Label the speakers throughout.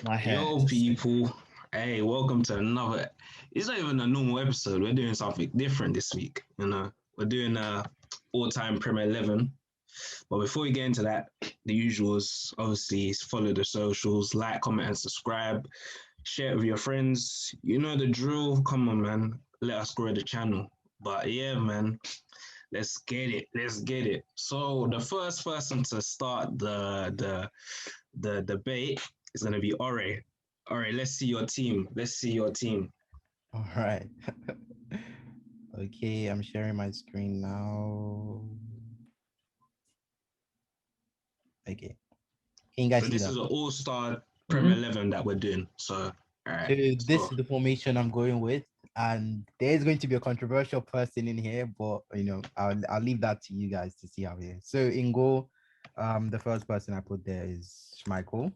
Speaker 1: My hair.
Speaker 2: Yo, people. Hey, welcome to another. It's not even a normal episode. We're doing something different this week. We're doing all-time Premier 11. But before we get into that, the usuals, obviously, is follow the socials, like, comment, and subscribe. Share it with your friends. You know the drill. Come on, man. Let us grow the channel. But yeah, man. Let's get it. Let's get it. So the first person to start the debate is gonna be Ore. Ore, let's see your team. Let's see your team.
Speaker 3: All right. Okay, I'm sharing my screen now. Okay. Can you guys
Speaker 2: So
Speaker 3: see
Speaker 2: this
Speaker 3: that?
Speaker 2: is an all-star Premier 11 that we're doing. So all right.
Speaker 3: So this
Speaker 2: So,
Speaker 3: is the formation I'm going with, and there's going to be a controversial person in here, but I'll leave that to you guys to see how it is. So in goal, the first person I put there is Schmeichel.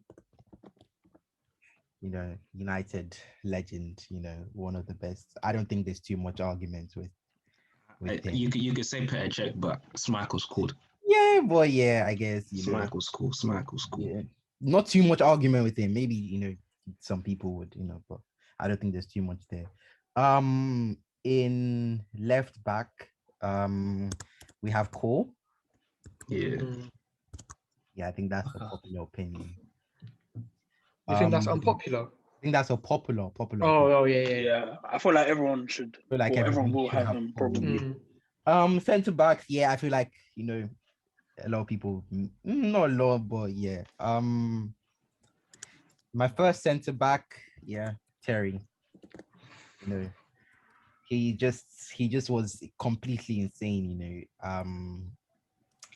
Speaker 3: United legend. One of the best. I don't think there's too much argument with him.
Speaker 2: you could say Perez, but Schmeichel's cool.
Speaker 3: Yeah, boy. Yeah, I guess
Speaker 2: Schmeichel's cool. Schmeichel's cool.
Speaker 3: Yeah, not too much argument with him. Maybe some people would but I don't think there's too much there. In left back, we have Cole.
Speaker 2: Yeah.
Speaker 3: Yeah, I think that's a popular opinion.
Speaker 4: You think that's unpopular?
Speaker 3: I think that's a popular.
Speaker 4: Oh, yeah.
Speaker 5: Yeah, I feel like everyone should.
Speaker 3: I feel like
Speaker 5: everyone will
Speaker 3: should
Speaker 5: have him
Speaker 3: Cole.
Speaker 5: probably.
Speaker 3: Centre backs. Yeah, I feel like a lot of people, not a lot, but yeah. My first centre back, yeah, Terry. He just was completely insane.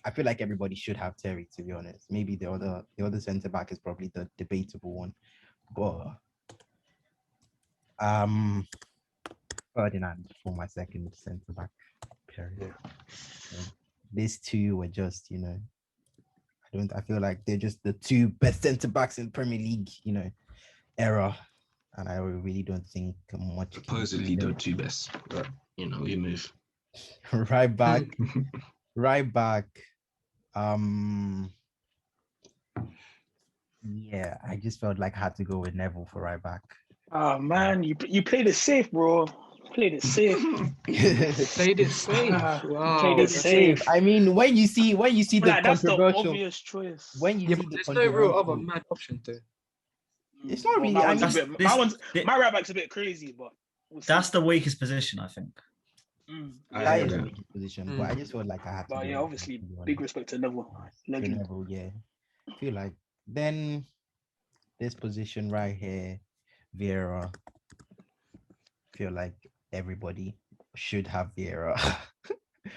Speaker 3: I feel like everybody should have Terry, to be honest. Maybe the other centre back is probably the debatable one, but Ferdinand for my second centre back. Period. These two were just, I feel like they're just the two best centre backs in Premier League, era, and I really don't think much.
Speaker 2: Supposedly the two best, but we move.
Speaker 3: Right back. Yeah, I just felt like I had to go with Neville for right back.
Speaker 5: Oh man, you played it safe, bro. Played it safe.
Speaker 4: Played it safe. Wow.
Speaker 5: Played it safe.
Speaker 3: I mean, when you see the
Speaker 5: that's the
Speaker 3: controversial,
Speaker 5: obvious choice.
Speaker 3: when you see the
Speaker 4: there's no real other
Speaker 3: controversial,
Speaker 4: mad option there.
Speaker 3: it's not really.
Speaker 5: My right back's a bit crazy, but
Speaker 1: That's the weakest position, I think.
Speaker 3: that is a weak position, but I just felt like I had to.
Speaker 5: But yeah, obviously, big respect to Neville. Legend.
Speaker 3: Neville, yeah. I feel like then this position right here, Vieira. Feel like everybody should have Vieira.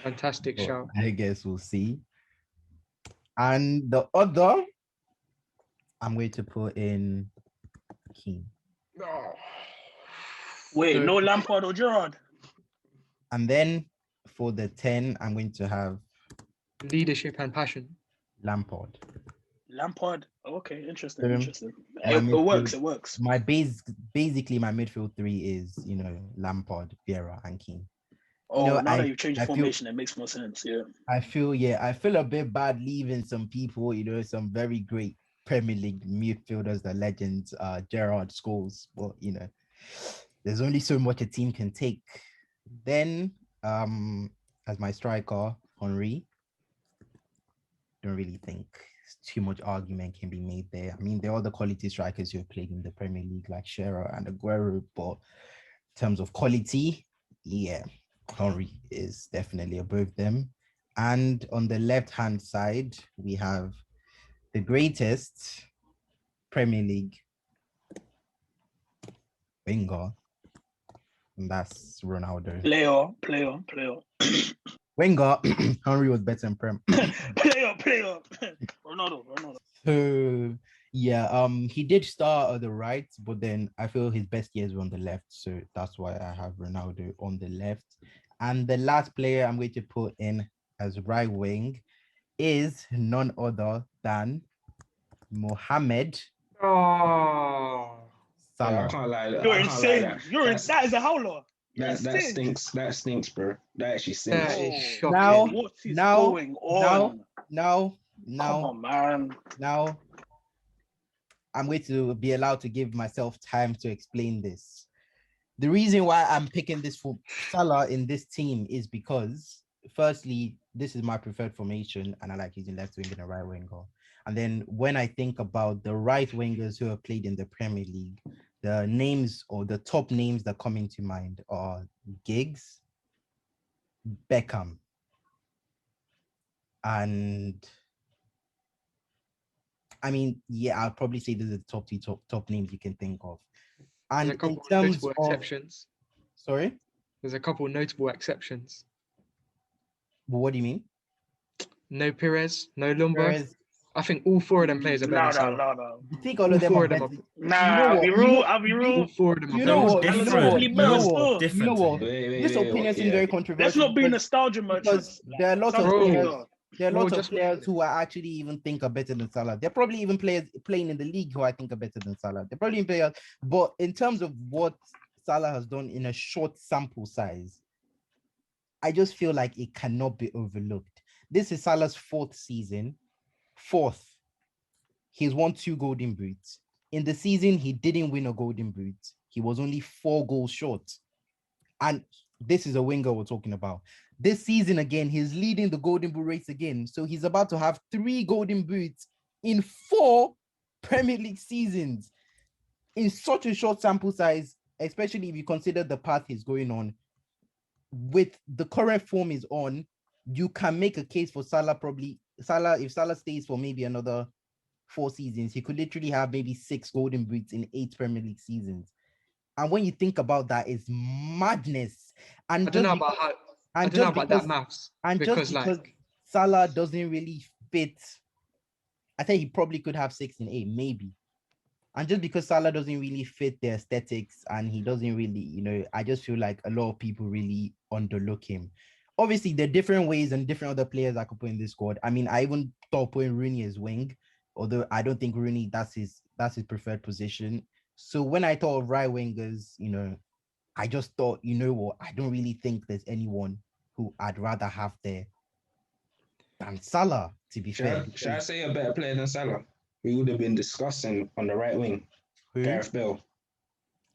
Speaker 4: Fantastic shout.
Speaker 3: I guess we'll see. And the other, I'm going to put in Keane.
Speaker 5: Wait, no Lampard or Gerrard?
Speaker 3: And then for the 10, I'm going to have
Speaker 4: Leadership and passion.
Speaker 3: Lampard.
Speaker 5: Lampard. Okay, interesting.
Speaker 3: Um,
Speaker 5: Interesting. It works.
Speaker 3: My basically my midfield three is Lampard, Vieira, and Keane.
Speaker 5: Oh, now that you've changed the formation, it makes more sense. Yeah.
Speaker 3: I feel a bit bad leaving some people, some very great Premier League midfielders, the legends, Gerrard, Scholes, but there's only so much a team can take. Then as my striker, Henry. Don't really think too much argument can be made there. I mean, there are other quality strikers who have played in the Premier League like Shearer and Aguero, but in terms of quality, yeah, Henry is definitely above them. And on the left-hand side, we have the greatest Premier League winger, and that's Ronaldo.
Speaker 5: Player.
Speaker 3: Wenger, Henry was better in Prem.
Speaker 5: player. Ronaldo.
Speaker 3: So yeah, he did start at the right, but then I feel his best years were on the left, so that's why I have Ronaldo on the left. And the last player I'm going to put in as right wing is none other than Mohamed
Speaker 4: Oh,
Speaker 3: Salah.
Speaker 2: Yeah, I can't lie.
Speaker 5: You're insane. That is a howler.
Speaker 2: That stinks. That stinks, bro. That actually stinks.
Speaker 4: that is shocking.
Speaker 5: What is going on?
Speaker 3: Now,
Speaker 5: Come on, man.
Speaker 3: Now, I'm going to be allowed to give myself time to explain this. The reason why I'm picking this for Salah in this team is because, firstly, this is my preferred formation, and I like using left wing and a right winger. And then when I think about the right wingers who have played in the Premier League, the names or the top names that come into mind are Giggs, Beckham, and I mean, yeah, I'll probably say these are the top names you can think of. And
Speaker 4: There's a couple
Speaker 3: in
Speaker 4: of
Speaker 3: terms
Speaker 4: notable
Speaker 3: of,
Speaker 4: exceptions.
Speaker 3: sorry,
Speaker 4: There's a couple of notable exceptions.
Speaker 3: but what do you mean?
Speaker 4: No Perez, no Lumba.
Speaker 3: Whereas
Speaker 4: I think all four of them players are better than Salah.
Speaker 5: No.
Speaker 3: you think all
Speaker 4: All
Speaker 3: of them
Speaker 4: four
Speaker 3: are
Speaker 4: of them
Speaker 3: better.
Speaker 4: are-
Speaker 5: Nah, I'll be real.
Speaker 4: All four of them are
Speaker 3: You
Speaker 4: better
Speaker 3: know
Speaker 4: than
Speaker 3: what?
Speaker 4: Salah.
Speaker 3: You know
Speaker 5: Salah's
Speaker 3: what?
Speaker 5: probably
Speaker 3: You
Speaker 5: better
Speaker 3: know
Speaker 5: still.
Speaker 3: what? You know
Speaker 1: Different
Speaker 3: what?
Speaker 1: to
Speaker 3: This opinion seems very
Speaker 5: Let's
Speaker 3: controversial.
Speaker 5: not be
Speaker 3: because-
Speaker 5: nostalgia merchants.
Speaker 3: Because there are lots of
Speaker 5: Salah's
Speaker 3: players.
Speaker 5: better.
Speaker 3: There are
Speaker 4: Bro,
Speaker 3: lots of
Speaker 4: just look
Speaker 3: players
Speaker 4: at it.
Speaker 3: who I actually even think are better than Salah. There are probably even players playing in the league who I think are better than Salah. They're probably players, but in terms of what Salah has done in a short sample size, I just feel like it cannot be overlooked. This is Salah's fourth season. Fourth. He's won 2 golden boots. In the season, he didn't win a golden boot. He was only 4 goals short. And this is a winger we're talking about. This season again, he's leading the golden boot race again. So he's about to have 3 golden boots in 4 Premier League seasons in such a short sample size, especially if you consider the path he's going on. With the current form he's on, you can make a case for Salah. If Salah stays for maybe another 4 seasons, he could literally have maybe 6 golden boots in 8 Premier League seasons. And when you think about that, it's madness. And
Speaker 4: I don't know about that maths.
Speaker 3: And
Speaker 4: because
Speaker 3: just because Salah doesn't really fit, I think he probably could have 6 in 8, maybe. And just because Salah doesn't really fit the aesthetics and he doesn't really, I just feel like a lot of people really underlook him. Obviously, there are different ways and different other players I could put in this squad. I mean, I even thought putting Rooney as wing, although I don't think Rooney, that's his preferred position. So when I thought of right wingers, I just thought, what? I don't really think there's anyone who I'd rather have there than Salah, to be fair.
Speaker 2: Should I say a better player than Salah? We would have been discussing on the right wing.
Speaker 3: Who?
Speaker 2: Gareth Bale.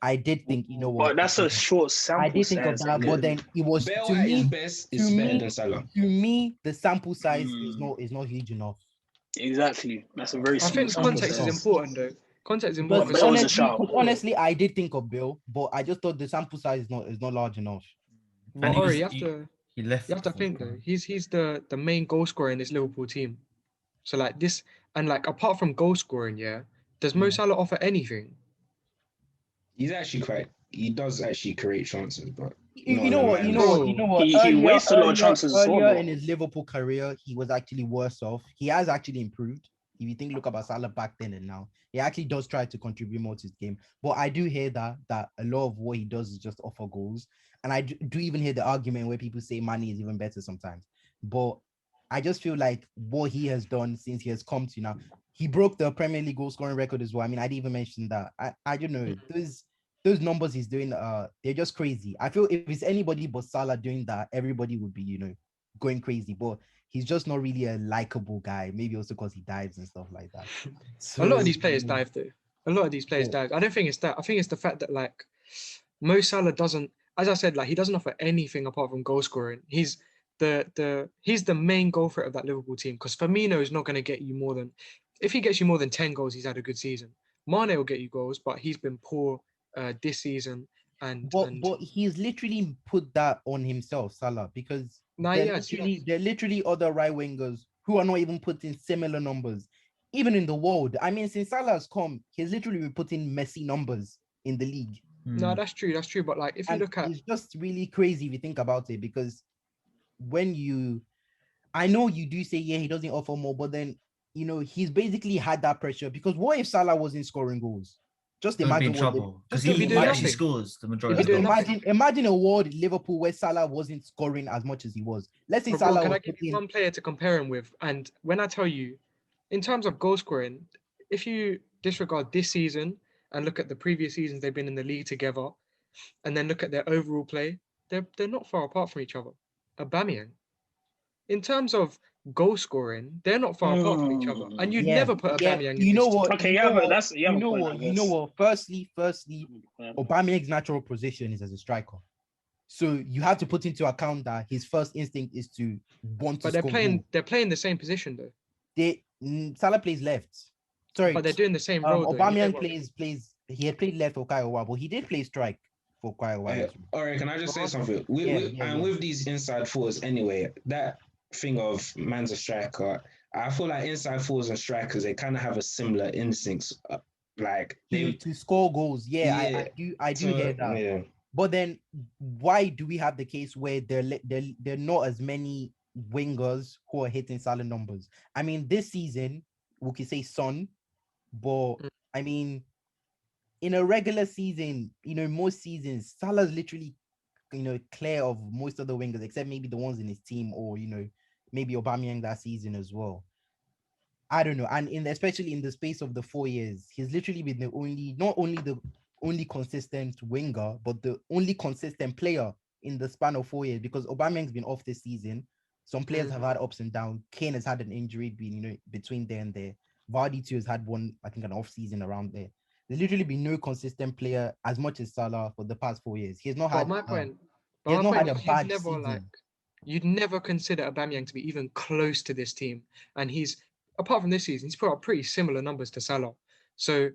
Speaker 3: I did think, what?
Speaker 5: But that's a short sample
Speaker 3: I did think of
Speaker 5: size.
Speaker 3: that, but then it was
Speaker 2: Bale
Speaker 3: to
Speaker 2: at his
Speaker 3: me.
Speaker 2: best is better than Salah.
Speaker 3: To me, the sample size is not huge enough.
Speaker 5: Exactly. That's a very
Speaker 4: I think
Speaker 5: small
Speaker 4: context
Speaker 5: sample
Speaker 4: is
Speaker 5: size.
Speaker 4: important though. Context is
Speaker 3: But
Speaker 4: important.
Speaker 5: Bale was a shout.
Speaker 3: honestly, I did think of Bill, but I just thought the sample size is not large enough.
Speaker 4: But
Speaker 1: And he
Speaker 4: Ori,
Speaker 1: was-
Speaker 4: you have to
Speaker 1: He left.
Speaker 4: you have to think though. He's the main goal scorer in this Liverpool team. So like this, and like apart from goal scoring, does Mo Salah offer anything?
Speaker 2: He does actually create chances, but
Speaker 3: You know what?
Speaker 5: He wastes a lot of chances as well,
Speaker 3: Earlier
Speaker 5: though.
Speaker 3: in his Liverpool career, he was actually worse off. He has actually improved. If you look about Salah back then and now, he actually does try to contribute more to his game. But I do hear that a lot of what he does is just offer goals. And I do even hear the argument where people say Mane is even better sometimes. But I just feel like what he has done since he has come to now, he broke the Premier League goal scoring record as well. I mean, I didn't even mention that. I don't know. Those numbers he's doing, they're just crazy. I feel if it's anybody but Salah doing that, everybody would be, going crazy. But he's just not really a likable guy. Maybe also because he dives and stuff like that.
Speaker 4: A lot of these players dive though. A lot of these players dive. I don't think it's that. I think it's the fact that like Mo Salah doesn't, as I said, like he doesn't offer anything apart from goal scoring. He's the main goal threat of that Liverpool team because Firmino is not going to get you more than, if he gets you more than 10 goals, he's had a good season. Mane will get you goals, but he's been poor this season. But
Speaker 3: he's literally put that on himself, Salah, because there are literally other right wingers who are not even putting similar numbers, even in the world. I mean, since Salah has come, he's literally been putting Messi numbers in the league.
Speaker 4: No, that's true. That's true. But like, if you look at,
Speaker 3: it's just really crazy if you think about it, because I know you do say, he doesn't offer more, but then, he's basically had that pressure because what if Salah wasn't scoring goals? Just imagine
Speaker 1: trouble because
Speaker 4: he
Speaker 1: he actually scores the majority.
Speaker 3: Imagine a world in Liverpool where Salah wasn't scoring as much as he was. Let's say Salah.
Speaker 4: Can I give you one player to compare him with? And when I tell you, in terms of goal scoring, if you disregard this season and look at the previous seasons they've been in the league together, and then look at their overall play, they're not far apart from each other. Aubameyang. In terms of goal scoring, they're not far apart from each other. And you'd never put Aubameyang in
Speaker 3: You know
Speaker 4: this
Speaker 3: what?
Speaker 5: Okay,
Speaker 3: you
Speaker 5: yeah,
Speaker 3: know
Speaker 5: but
Speaker 3: what,
Speaker 5: that's
Speaker 3: you know what? You know what? Firstly, Aubameyang's natural position is as a striker. So you have to put into account that his first instinct is to want to
Speaker 4: But
Speaker 3: score goals.
Speaker 4: they're playing the same position though.
Speaker 3: Salah plays left. Sorry,
Speaker 4: But they're doing the same role though.
Speaker 3: Aubameyang plays. He had played left for quite a while, but he did play strike for quite a while.
Speaker 2: All right, can I just say something? With these inside forwards, anyway, that thing of man's a striker, I feel like inside forwards and strikers, they kind of have a similar instincts, like
Speaker 3: to score goals. I do hear that.
Speaker 2: Yeah.
Speaker 3: But then, why do we have the case where they're not as many wingers who are hitting Salah numbers? I mean, this season we could say Son, but I mean, in a regular season, most seasons, Salah's literally, clear of most of the wingers, except maybe the ones in his team, or maybe Aubameyang that season as well. I don't know, and especially in the space of the 4 years, he's literally been not only the only consistent winger, but the only consistent player in the span of 4 years, because Aubameyang's been off this season. Some players have had ups and downs. Kane has had an injury between there and there. Vardy too has had one, I think, an off season around there. There's literally been no consistent player as much as Salah for the past 4 years. He has not had.
Speaker 4: My point.
Speaker 3: He has not had a
Speaker 4: is
Speaker 3: bad
Speaker 4: never,
Speaker 3: season.
Speaker 4: You'd never consider Aubameyang to be even close to this team, and he's, apart from this season, he's put up pretty similar numbers to Salah. So,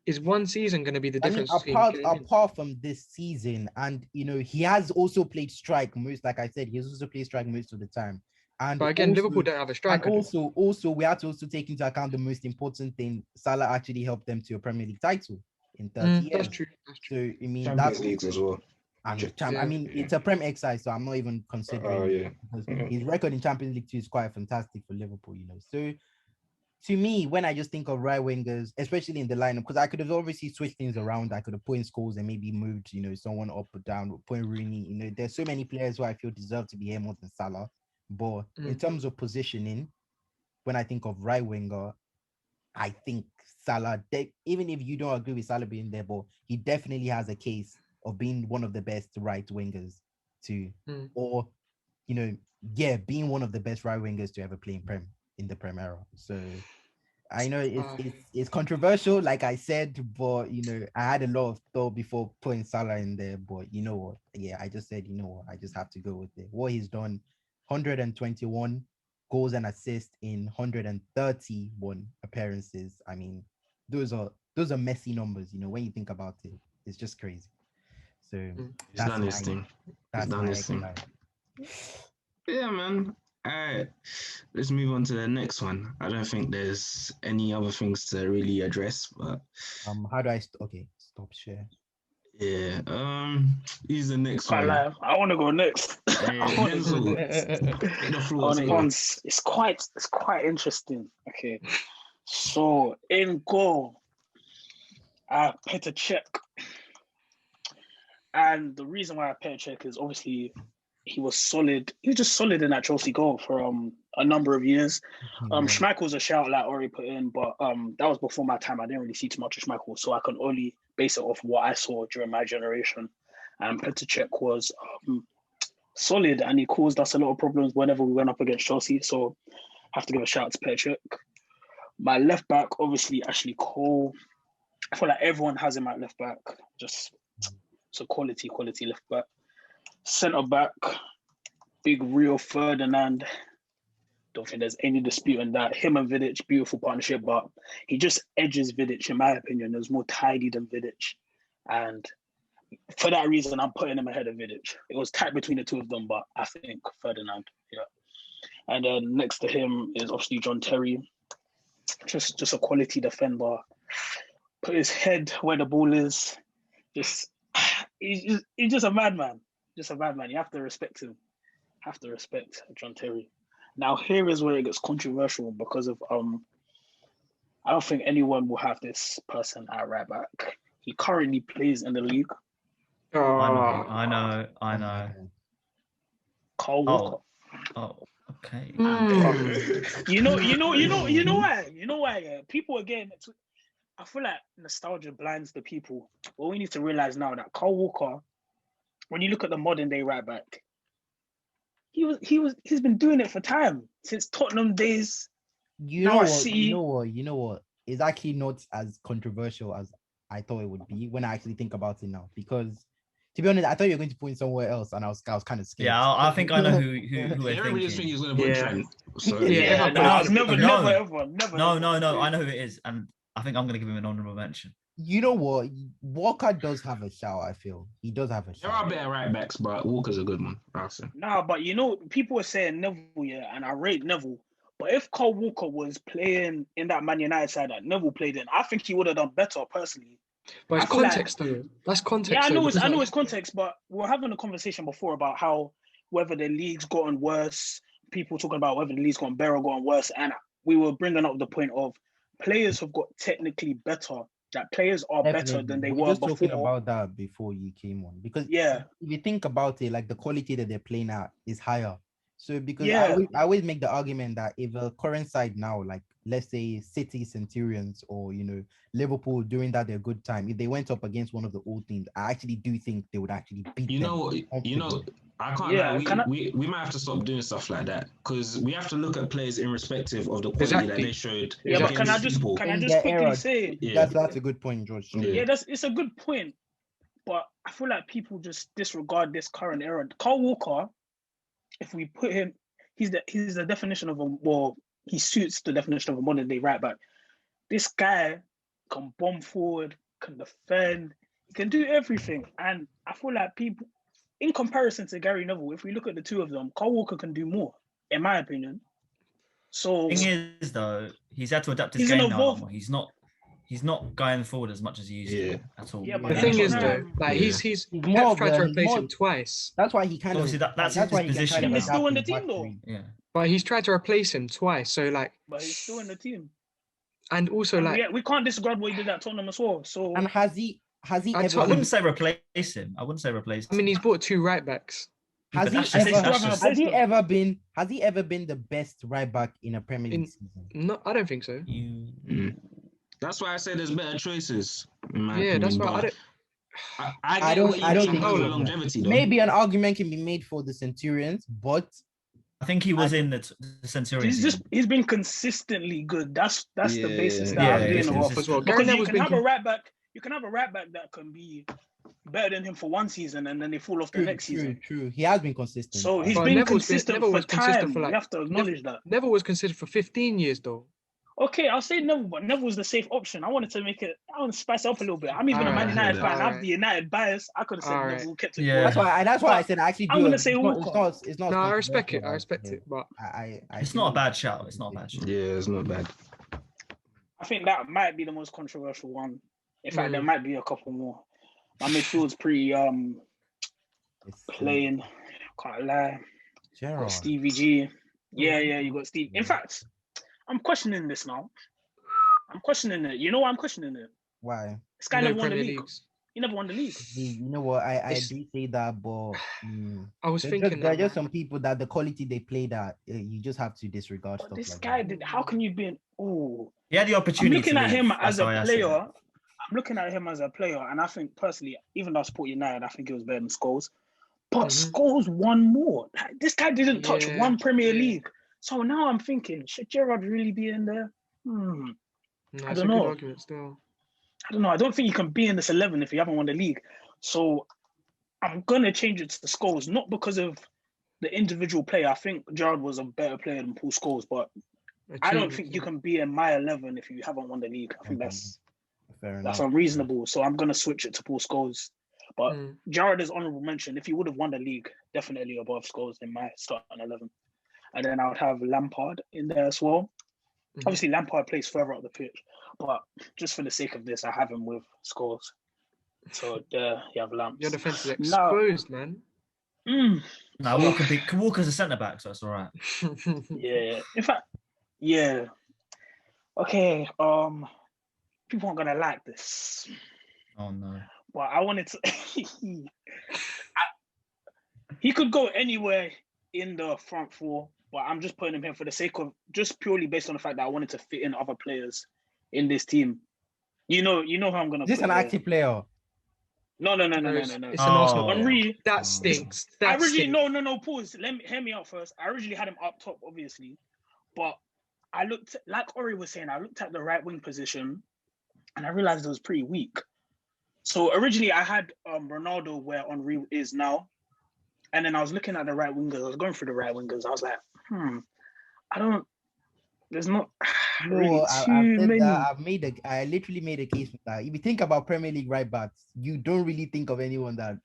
Speaker 4: is one season going to be the difference?
Speaker 3: Apart from this season, and he has also played strike most. Like I said, he has also played strike most of the time. But
Speaker 4: again, Liverpool don't have a striker.
Speaker 3: And also, we have to also take into account the most important thing: Salah actually helped them to a Premier League title in 30 years.
Speaker 4: That's true.
Speaker 3: So I mean,
Speaker 2: Champions Leagues as well.
Speaker 3: It's a Prem exercise, so I'm not even considering. Because his record in Champions League 2 is quite fantastic for Liverpool. So, to me, when I just think of right wingers, especially in the lineup, because I could have obviously switched things around. I could have put in Scholes and maybe moved, someone up or down, put in Rooney. There's so many players who I feel deserve to be here more than Salah. But in terms of positioning, when I think of right winger, I think Salah, even if you don't agree with Salah being there, but he definitely has a case of being one of the best right wingers or, being one of the best right wingers to ever play in the Prem era. So I know it's controversial, like I said, but I had a lot of thought before putting Salah in there. But you know what? Yeah, I just said, I just have to go with it. What he's done, 121 goals and assists in 131 appearances. I mean, those are messy numbers. When you think about it, it's just crazy. So
Speaker 2: he's done his thing. Yeah, man. All right, let's move on to the next one. I don't think there's any other things to really address, but
Speaker 3: how do I stop share?
Speaker 2: Yeah, he's the next one.
Speaker 5: I want to go next. It's quite interesting. Okay, so in goal, Petr Cech, and the reason why I Petr Cech is obviously he was solid. He was just solid in that Chelsea goal for a number of years. Schmeichel's a shout like Ori put in, but that was before my time. I didn't really see too much of Schmeichel, so I can only base it off what I saw during my generation. And Petr Cech was solid, and he caused us a lot of problems whenever we went up against Chelsea. So I have to give a shout out to Petr Cech. My left back, obviously, Ashley Cole. I feel like everyone has him at left back. Just it's a quality left back. Centre back, big Rio Ferdinand. Don't think there's any dispute on that. Him and Vidic, beautiful partnership, but he just edges Vidic, in my opinion. There's more tidy than Vidic. And for that reason, I'm putting him ahead of Vidic. It was tight between the two of them, but I think Ferdinand, yeah. And then next to him is obviously John Terry. Just a quality defender. Put his head where the ball is. He's just a madman. Just a madman. You have to respect him. Have to respect John Terry. Now here is where it gets controversial because of I don't think anyone will have this person at right back. He currently plays in the league.
Speaker 1: I know.
Speaker 5: Carl Walker.
Speaker 1: Oh, okay.
Speaker 5: You know why? Yeah. People are getting it. I feel like nostalgia blinds the people. But we need to realize now that Carl Walker, when you look at the modern day right back, he's been doing it for time since Tottenham days.
Speaker 3: You
Speaker 5: Now
Speaker 3: know
Speaker 5: I
Speaker 3: what?
Speaker 5: see-
Speaker 3: You know what? It's actually not as controversial as I thought it would be when I actually think about it now. Because to be honest, I thought you were going to point somewhere else, and I was kind of scared.
Speaker 1: Yeah, I think I know who we're
Speaker 2: Everybody just think
Speaker 1: thinking.
Speaker 2: he's going to put
Speaker 4: Yeah.
Speaker 2: Trent. So,
Speaker 4: Yeah, everyone-
Speaker 5: no,
Speaker 1: no,
Speaker 5: it's never,
Speaker 1: no.
Speaker 5: never, ever, never.
Speaker 1: No,
Speaker 5: ever.
Speaker 1: no, no. I know who it is, and I think I'm going to give him an honourable mention.
Speaker 3: You know what? Walker does have a shout. I feel he does have a
Speaker 2: there are
Speaker 3: shout.
Speaker 2: better right backs, but Walker's a good one. I'll say.
Speaker 5: Nah, but you know, people are saying Neville, yeah, and I rate Neville. But if Kyle Walker was playing in that Man United side that Neville played in, I think he would have done better personally.
Speaker 4: But it's
Speaker 5: I feel like-
Speaker 4: context though. That's context.
Speaker 5: Yeah, I
Speaker 4: though,
Speaker 5: know
Speaker 4: because,
Speaker 5: it's context, but we were having a conversation before about how whether the league's gotten worse, people talking about whether the league's gotten better or gotten worse, and we were bringing up the point of players have got technically better. That players are better
Speaker 3: Definitely.
Speaker 5: than they
Speaker 3: We
Speaker 5: were
Speaker 3: just talking
Speaker 5: before.
Speaker 3: about that before you came on, because
Speaker 5: Yeah,
Speaker 3: if you think about it, like the quality that they're playing at is higher. So because
Speaker 5: Yeah.
Speaker 3: I always make the argument that if a current side now, like let's say City Centurions or Liverpool during their good time, if they went up against one of the old teams, I actually do think they would actually beat
Speaker 2: You
Speaker 3: them.
Speaker 2: know,
Speaker 3: comfortably.
Speaker 2: I can't
Speaker 5: Yeah,
Speaker 2: lie. We might have to stop doing stuff like that because we have to look at players in respective of the quality that
Speaker 4: Exactly.
Speaker 2: they showed.
Speaker 5: yeah, but
Speaker 2: against people.
Speaker 5: can I
Speaker 3: In
Speaker 5: just
Speaker 3: their
Speaker 5: quickly
Speaker 3: era,
Speaker 5: say,
Speaker 2: Yeah.
Speaker 3: That's a good point, George. So,
Speaker 2: Yeah.
Speaker 5: yeah, it's a good point, but I feel like people just disregard this current era. Kyle Walker, if we put him, he's the definition of he suits the definition of a modern day right back. This guy can bomb forward, can defend, he can do everything, and I feel like people, in comparison to Gary Neville, if we look at the two of them, Kyle Walker can do more, in my opinion. So
Speaker 1: Thing is, though, he's had to adapt his
Speaker 5: He's an
Speaker 1: game now. a lot
Speaker 5: evolved-
Speaker 1: more. He's not going forward as much as he used to at all.
Speaker 5: Yeah, but
Speaker 4: The
Speaker 5: Yeah.
Speaker 4: thing is
Speaker 5: Yeah.
Speaker 4: though, like
Speaker 2: Yeah.
Speaker 4: he's
Speaker 3: He's
Speaker 4: Pep
Speaker 3: more of
Speaker 4: tried
Speaker 3: a-
Speaker 4: to
Speaker 3: he's
Speaker 4: replace
Speaker 3: more-
Speaker 4: him twice,
Speaker 3: that's why he kind
Speaker 1: Obviously,
Speaker 3: of
Speaker 1: that's
Speaker 3: why
Speaker 1: his
Speaker 3: he can kind
Speaker 1: position.
Speaker 3: of
Speaker 5: He's still
Speaker 3: adapt
Speaker 5: in the
Speaker 3: his
Speaker 5: team,
Speaker 3: back
Speaker 5: though.
Speaker 3: three.
Speaker 1: Yeah.
Speaker 4: but he's tried to replace him twice. So like,
Speaker 5: but he's still in the team.
Speaker 4: and also
Speaker 5: And
Speaker 4: like,
Speaker 5: we can't disregard what he did at Tottenham as well. So
Speaker 3: And has he
Speaker 4: I
Speaker 3: ever?
Speaker 1: I
Speaker 4: Tottenham-
Speaker 1: wouldn't say replace him. I
Speaker 4: I mean, he's bought two right backs.
Speaker 3: Has
Speaker 1: But
Speaker 3: he
Speaker 1: that's just-
Speaker 3: ever?
Speaker 1: that's just-
Speaker 3: Has he ever been the best right back in a Premier League season?
Speaker 4: No, I don't think so.
Speaker 2: That's why I say there's better choices. In my
Speaker 4: Yeah,
Speaker 2: opinion,
Speaker 4: that's why I
Speaker 2: but
Speaker 4: don't.
Speaker 2: I
Speaker 3: don't
Speaker 2: get what you
Speaker 3: think
Speaker 2: mean
Speaker 3: so.
Speaker 2: for longevity though.
Speaker 3: Maybe an argument can be made for the Centurions, but
Speaker 1: I think he was in the Centurion.
Speaker 5: he's been consistently good. That's the basis that
Speaker 1: Yeah,
Speaker 5: I'm
Speaker 1: he's
Speaker 5: doing it off
Speaker 1: consistent.
Speaker 4: as well. Gary
Speaker 5: Because you
Speaker 4: Neville's
Speaker 5: can
Speaker 4: been
Speaker 5: have a right back. You can have a right back that can be better than him for one season and then they fall off the next season.
Speaker 3: True. He has been consistent.
Speaker 5: So he's
Speaker 4: But
Speaker 5: been
Speaker 4: Neville
Speaker 5: consistent
Speaker 4: was
Speaker 5: for
Speaker 4: consistent
Speaker 5: time.
Speaker 4: for, like,
Speaker 5: You have to acknowledge that.
Speaker 4: Neville was considered for 15 years though.
Speaker 5: Okay, I'll say Neville, but Neville was the safe option. I want to spice it up a little bit. I'm even a
Speaker 4: Alright,
Speaker 5: Man United
Speaker 2: I
Speaker 5: fan. I have
Speaker 4: Alright.
Speaker 5: the United bias. I could have said
Speaker 4: Alright.
Speaker 5: Neville kept it.
Speaker 1: Yeah.
Speaker 5: going.
Speaker 3: That's why I said I actually do.
Speaker 5: I'm gonna
Speaker 3: it.
Speaker 5: say
Speaker 3: It's not-
Speaker 5: Walker.
Speaker 3: It's not.
Speaker 4: No, I respect
Speaker 3: controversial,
Speaker 4: it. I respect it. But
Speaker 1: It's not a bad shout. It's not a bad shout.
Speaker 2: Yeah, it's not bad.
Speaker 5: I think that might be the most controversial one. In fact, there might be a couple more. My midfield's pretty plain. Can't lie. Got
Speaker 3: Gerrard.
Speaker 5: Stevie G. Yeah, you got Steve. In fact, I'm questioning this now. I'm questioning it. You know why I'm questioning it?
Speaker 3: Why?
Speaker 5: This guy
Speaker 4: no
Speaker 5: never won the
Speaker 4: Premier
Speaker 5: league.
Speaker 4: Leagues.
Speaker 5: He never won the league.
Speaker 3: You know what? I
Speaker 4: It's-
Speaker 3: do say that, but
Speaker 4: I was
Speaker 3: there
Speaker 4: thinking
Speaker 3: are
Speaker 4: that.
Speaker 3: just some people that the quality they play that you just have to disregard
Speaker 5: But
Speaker 3: stuff
Speaker 5: this
Speaker 3: like
Speaker 5: guy
Speaker 3: that.
Speaker 5: did. How can you be? Oh,
Speaker 1: He had the
Speaker 5: I'm
Speaker 1: opportunity.
Speaker 5: looking
Speaker 1: to
Speaker 5: at
Speaker 1: leave.
Speaker 5: him
Speaker 1: That's
Speaker 5: as a
Speaker 1: why I said it.
Speaker 5: player. I'm looking at him as a player, and I think personally, even though I support United, I think he was better than Scholes. But
Speaker 4: Mhm.
Speaker 5: Scholes won more. Like, this guy didn't touch
Speaker 4: Yeah,
Speaker 5: one Premier
Speaker 4: yeah.
Speaker 5: League. So now I'm thinking, should Gerrard really be in there?
Speaker 4: No,
Speaker 5: I
Speaker 4: it's
Speaker 5: don't
Speaker 4: a good
Speaker 5: know.
Speaker 4: argument still.
Speaker 5: I don't know. I don't think you can be in this 11 if you haven't won the league. So I'm gonna change it to Scholes, not because of the individual player. I think Gerrard was a better player than Paul Scholes, but I don't think you can be in my 11 if you haven't won the league. I think that's
Speaker 3: Fair
Speaker 5: that's
Speaker 3: enough.
Speaker 5: unreasonable. So I'm gonna switch it to Paul Scholes. But
Speaker 4: Mm.
Speaker 5: Gerrard is honourable mention. If he would have won the league, definitely above Scholes in my starting 11. And then I would have Lampard in there as well.
Speaker 4: Mhm.
Speaker 5: Obviously, Lampard plays further up the pitch, but just for the sake of this, I have him with Scholes. So there you have Lamps.
Speaker 4: Your defense is
Speaker 5: Now-
Speaker 4: exposed, man.
Speaker 1: No, Walker's a centre back, so it's all right.
Speaker 5: Yeah. In fact, yeah. Okay. People aren't gonna like this,
Speaker 1: Oh no.
Speaker 5: but I wanted to. He could go anywhere in the front four, but I'm just putting him here for the sake of just purely based on the fact that I wanted to fit in other players in this team. You know who I'm gonna.
Speaker 3: Is this
Speaker 5: put
Speaker 3: an
Speaker 5: there.
Speaker 3: active player?
Speaker 5: No.
Speaker 4: It's an
Speaker 1: Oh.
Speaker 4: Arsenal.
Speaker 5: Henry.
Speaker 4: That stinks.
Speaker 5: I
Speaker 4: That
Speaker 5: originally
Speaker 4: stinks.
Speaker 5: no. Pause. Hear me out first. I originally had him up top, obviously, but I looked like Ori was saying. I looked at the right wing position, and I realized it was pretty weak. So originally I had Ronaldo where Henry is now, and then I was looking at the right wingers. I was going through the right wingers. I was like, I don't. There's not really
Speaker 3: No,
Speaker 5: too
Speaker 3: I've said
Speaker 5: many.
Speaker 3: that. I literally made a case for that. If you think about Premier League right backs, you don't really think of anyone that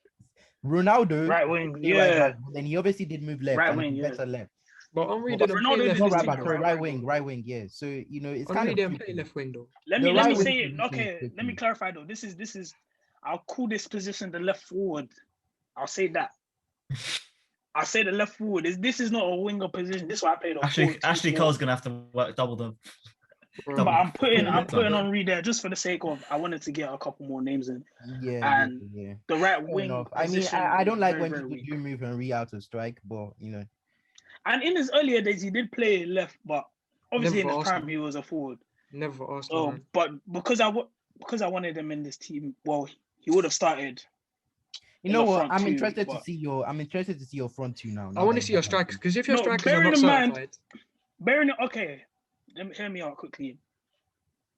Speaker 3: Ronaldo
Speaker 5: Right wing,
Speaker 3: play right
Speaker 5: yeah.
Speaker 3: back, but then he obviously did move left,
Speaker 5: Right
Speaker 3: and
Speaker 5: wing,
Speaker 3: he's
Speaker 5: yeah.
Speaker 3: better left.
Speaker 4: But Henry
Speaker 3: But
Speaker 4: didn't
Speaker 5: Ronaldo
Speaker 4: play
Speaker 5: did
Speaker 3: Not
Speaker 4: left
Speaker 3: right
Speaker 5: his
Speaker 4: wing.
Speaker 3: back,
Speaker 5: thing
Speaker 3: so
Speaker 5: at
Speaker 3: right
Speaker 5: right
Speaker 3: wing, right wing, yeah. So it's kind
Speaker 4: Henry
Speaker 3: of
Speaker 4: didn't
Speaker 3: tricky.
Speaker 4: play left wing though.
Speaker 5: Let
Speaker 3: The
Speaker 5: me
Speaker 3: right wing
Speaker 5: say it.
Speaker 3: position is
Speaker 5: Okay, let me
Speaker 3: tricky.
Speaker 5: clarify though. This is. I'll call this position the left forward. I'll say that. I'll say the left forward. This is not a winger position. This is why I played a
Speaker 1: Ashley Cole's gonna have to work double them.
Speaker 5: But I'm putting
Speaker 1: Yeah.
Speaker 5: Henry there just for the sake of I wanted to get a couple more names in.
Speaker 3: Yeah.
Speaker 5: And the right
Speaker 3: Fair
Speaker 5: wing
Speaker 3: enough. I mean,
Speaker 5: position
Speaker 3: I don't
Speaker 5: is
Speaker 3: like
Speaker 5: very,
Speaker 3: when
Speaker 5: very
Speaker 3: people
Speaker 5: weak.
Speaker 3: do move Henry out to strike, but
Speaker 5: And in his earlier days, he did play left, but obviously
Speaker 4: Never
Speaker 5: in
Speaker 4: for
Speaker 5: his prime,
Speaker 4: Arsenal.
Speaker 5: he was a forward.
Speaker 4: Never for Arsenal,
Speaker 5: So,
Speaker 4: man.
Speaker 5: but because I wanted him in this team, well, he would have started.
Speaker 3: you
Speaker 5: in
Speaker 3: know
Speaker 5: the
Speaker 3: what?
Speaker 5: front
Speaker 3: I'm
Speaker 5: two,
Speaker 3: interested to
Speaker 5: but-
Speaker 3: see your. I'm interested to see your front two now.
Speaker 4: I want to see your strikers because if your strikers are not certified,
Speaker 5: Hear me out quickly.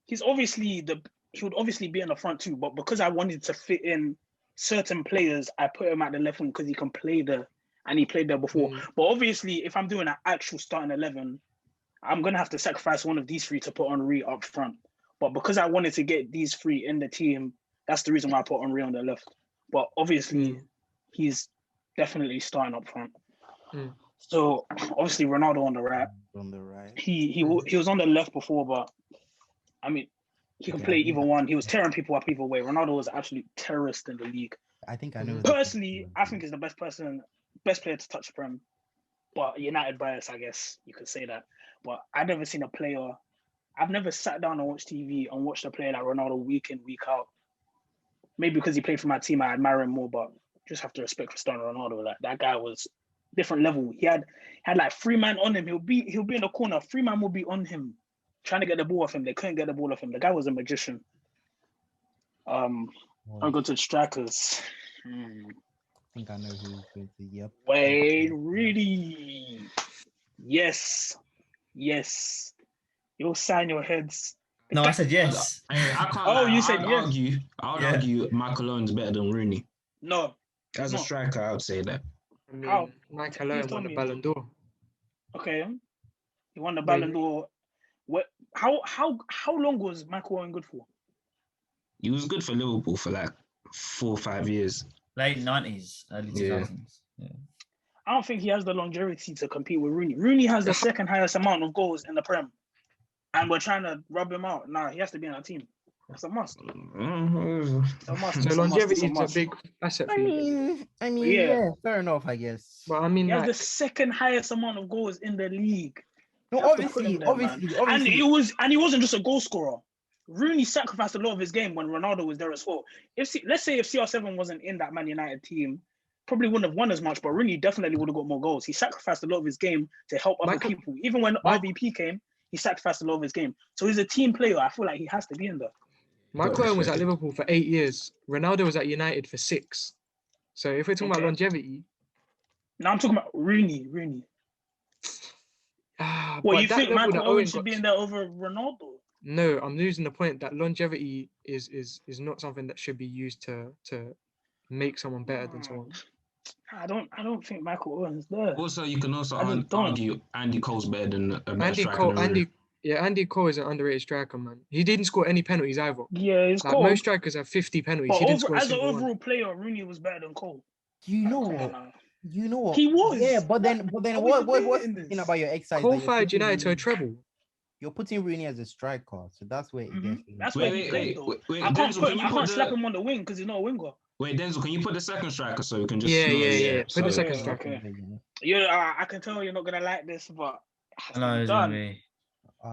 Speaker 5: He would obviously be in the front two, but because I wanted to fit in certain players, I put him at the left wing because he can play there, and he played there before. But obviously, if I'm doing an actual starting 11, I'm gonna have to sacrifice one of these three to put Henry up front. But because I wanted to get these three in the team, that's the reason why I put Henry on the left. But obviously, he's definitely starting up front. So obviously, Ronaldo on the right.
Speaker 3: On the right.
Speaker 5: He was on the left before, but I mean, he can play either one. He was tearing people up either way. Ronaldo was an absolute terrorist in the league.
Speaker 3: I think I know.
Speaker 5: Personally, I think he's the best player to touch the Prem. But United bias, I guess you could say that. But I've never seen a player. I've never sat down and watched TV and watched a player like Ronaldo week in, week out. Maybe because he played for my team, I admire him more. But just have to respect Cristiano Ronaldo. Like that guy was different level. He had like 3 man on him. He'll be in the corner. 3 man will be on him, trying to get the ball off him. They couldn't get the ball off him. The guy was a magician. I'll go to the strikers.
Speaker 3: I think I know who's going to. Yep.
Speaker 5: Wait, really? Yes. You'll sign your heads.
Speaker 1: No, I said yes.
Speaker 2: I can't.
Speaker 5: Oh, you said yes.
Speaker 2: I would argue Michael Owen's better than Rooney.
Speaker 5: No.
Speaker 2: As a striker, I would say that.
Speaker 4: I mean,
Speaker 5: How?
Speaker 4: Michael
Speaker 5: Please
Speaker 4: Owen
Speaker 5: tell
Speaker 4: won the
Speaker 5: me.
Speaker 4: Ballon d'Or.
Speaker 5: Okay. He won the Ballon d'Or. What? How long was Michael Owen good for?
Speaker 2: He was good for Liverpool for like 4 or 5 years.
Speaker 1: Late 90s, early 2000s. Yeah.
Speaker 5: I don't think he has the longevity to compete with Rooney. Rooney has the second highest amount of goals in the Prem. And we're trying to rub him out. Nah, he has to be in our team. That's a must. It's a must.
Speaker 4: So
Speaker 5: It's
Speaker 4: longevity is a
Speaker 5: must.
Speaker 4: big asset for you.
Speaker 3: I mean,
Speaker 5: Yeah.
Speaker 3: fair enough, I guess.
Speaker 4: But I mean,
Speaker 5: He has
Speaker 4: like,
Speaker 5: the second highest amount of goals in the league.
Speaker 3: No,
Speaker 5: You have to put him
Speaker 3: obviously,
Speaker 5: there, man. And he wasn't just a goal scorer. Rooney sacrificed a lot of his game when Ronaldo was there as well. Let's say if CR7 wasn't in that Man United team, probably wouldn't have won as much, but Rooney definitely would have got more goals. He sacrificed a lot of his game to help other people. Even when RVP came, he sacrificed a lot of his game. So he's a team player. I feel like he has to be in there.
Speaker 4: Michael Owen was at Liverpool for 8 years. Ronaldo was at United for 6. So if we're talking about longevity,
Speaker 5: now I'm talking about Rooney. Well, you think Michael Owen should be in there over Ronaldo?
Speaker 4: No, I'm losing the point that longevity is not something that should be used to make someone better than someone.
Speaker 5: I don't think Michael Owen's there.
Speaker 2: Also, you can also argue Andy Cole's better than a better striker than Rooney.
Speaker 4: Andy Cole is an underrated striker, man. He didn't score any penalties either.
Speaker 5: Yeah, he's cool.
Speaker 4: Most strikers have 50 penalties.
Speaker 5: But
Speaker 4: He didn't score
Speaker 5: as an
Speaker 4: one.
Speaker 5: overall player, Rooney was better than Cole.
Speaker 3: You know what?
Speaker 5: He was.
Speaker 3: Yeah, but then what's the thing about your exercise?
Speaker 4: Cole fired United to a treble.
Speaker 3: You're putting Rooney as a striker, so that's where it gets.
Speaker 5: That's where he's good, though. I can't slap him on the wing because he's not a winger.
Speaker 2: Wait, Denzel, can you put the second striker so we can just...
Speaker 4: Yeah. Put the second striker.
Speaker 5: Okay. I can tell you're not going to like this, but
Speaker 1: I know it's going to be.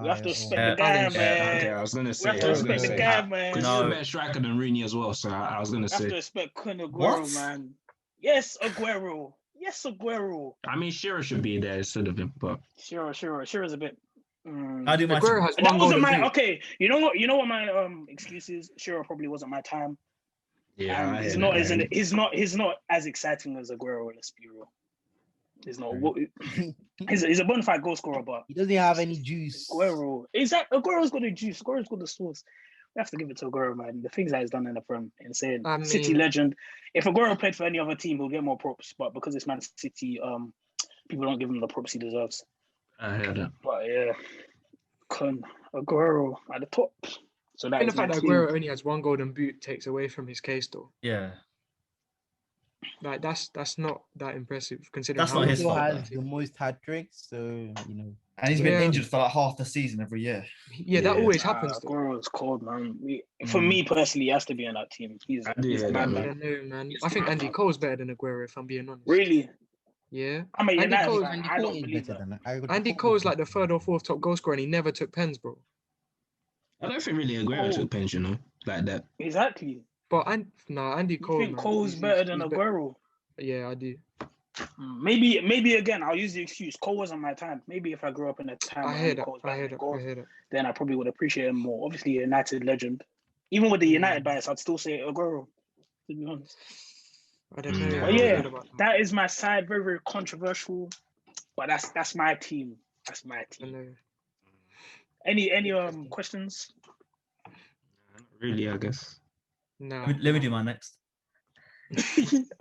Speaker 5: We have to respect the guy, man.
Speaker 2: Okay, I was going to say.
Speaker 5: We have to respect the guy, man.
Speaker 2: Because he's a better striker than Rooney as well, so I was going to say.
Speaker 5: We have to respect Kun Aguero, man. Yes, Aguero.
Speaker 2: I mean, Shearer should be there instead of him, but...
Speaker 5: Shearer's a bit...
Speaker 1: I do my
Speaker 5: that wasn't my... Okay, you know what my excuse is? Shearer probably wasn't my time.
Speaker 2: Yeah,
Speaker 5: And
Speaker 2: I
Speaker 5: he's
Speaker 2: hear
Speaker 5: not,
Speaker 2: that,
Speaker 5: isn't
Speaker 2: I
Speaker 5: it? He's not as exciting as Aguero. Let's be real. He's not. He's a bona fide goal scorer, but
Speaker 3: He doesn't have any juice.
Speaker 5: Aguero. Aguero's got the juice. Aguero's got the sauce. We have to give it to Aguero, man. The things that he's done in the Prem, insane.
Speaker 4: I
Speaker 5: City
Speaker 4: mean-
Speaker 5: legend. If Aguero played for any other team, he'll get more props. But because it's Man City, people don't give him the props he deserves.
Speaker 2: I hear that.
Speaker 5: But yeah, Aguero at the top. So that
Speaker 4: And
Speaker 5: is
Speaker 4: the fact
Speaker 5: my
Speaker 4: that
Speaker 5: team.
Speaker 4: Aguero only has one golden boot takes away from his case, though.
Speaker 1: Yeah.
Speaker 4: Like that's not that impressive considering
Speaker 1: That's
Speaker 4: how
Speaker 1: not
Speaker 3: He
Speaker 1: his
Speaker 3: also
Speaker 1: fault,
Speaker 3: has the most hat tricks, so you know.
Speaker 1: And he's been
Speaker 4: Yeah.
Speaker 1: injured for like half the season every year.
Speaker 4: Yeah, that
Speaker 2: Yeah.
Speaker 4: always happens. Though.
Speaker 5: Aguero's cold, man. For me personally, he has to be in that team. He's
Speaker 2: I do
Speaker 5: a
Speaker 2: hear that,
Speaker 5: madman.
Speaker 4: I
Speaker 2: man.
Speaker 4: don't know, man. I think Andy Cole's better than Aguero, if I'm being honest.
Speaker 5: Really?
Speaker 4: Yeah.
Speaker 5: I'm a
Speaker 4: Andy
Speaker 5: United
Speaker 4: Cole's-
Speaker 5: fan.
Speaker 3: Andy
Speaker 5: I
Speaker 3: Cole
Speaker 5: don't
Speaker 3: is
Speaker 5: believe
Speaker 3: better
Speaker 5: that.
Speaker 3: than that.
Speaker 4: Andy Cole's like the third or fourth top goal scorer, and he never took pens, bro.
Speaker 2: I don't think really Aguero took pens, you know, like that.
Speaker 5: Exactly.
Speaker 4: But Andy
Speaker 5: You
Speaker 4: Cole.
Speaker 5: think
Speaker 4: man,
Speaker 5: Cole's better than Aguero?
Speaker 4: Yeah, I do.
Speaker 5: Maybe again, I'll use the excuse. Cole wasn't my time. Maybe if I grew up in a time
Speaker 4: I
Speaker 5: where
Speaker 4: hear
Speaker 5: Andy
Speaker 4: that.
Speaker 5: Cole's
Speaker 4: I
Speaker 5: better
Speaker 4: hear
Speaker 5: than
Speaker 4: that. I
Speaker 5: goals,
Speaker 4: hear that.
Speaker 5: then I probably would appreciate him more. Obviously, a United legend. Even with the United bias, I'd still say Aguero, to be honest.
Speaker 4: I don't know.
Speaker 2: Mm.
Speaker 4: how
Speaker 5: But
Speaker 4: I
Speaker 5: yeah,
Speaker 4: feel about him.
Speaker 5: that is my side. Very, very controversial. But that's my team. That's my
Speaker 4: I
Speaker 5: team.
Speaker 4: know.
Speaker 5: Any questions?
Speaker 2: Not really, I guess.
Speaker 4: No.
Speaker 1: Let me do mine next.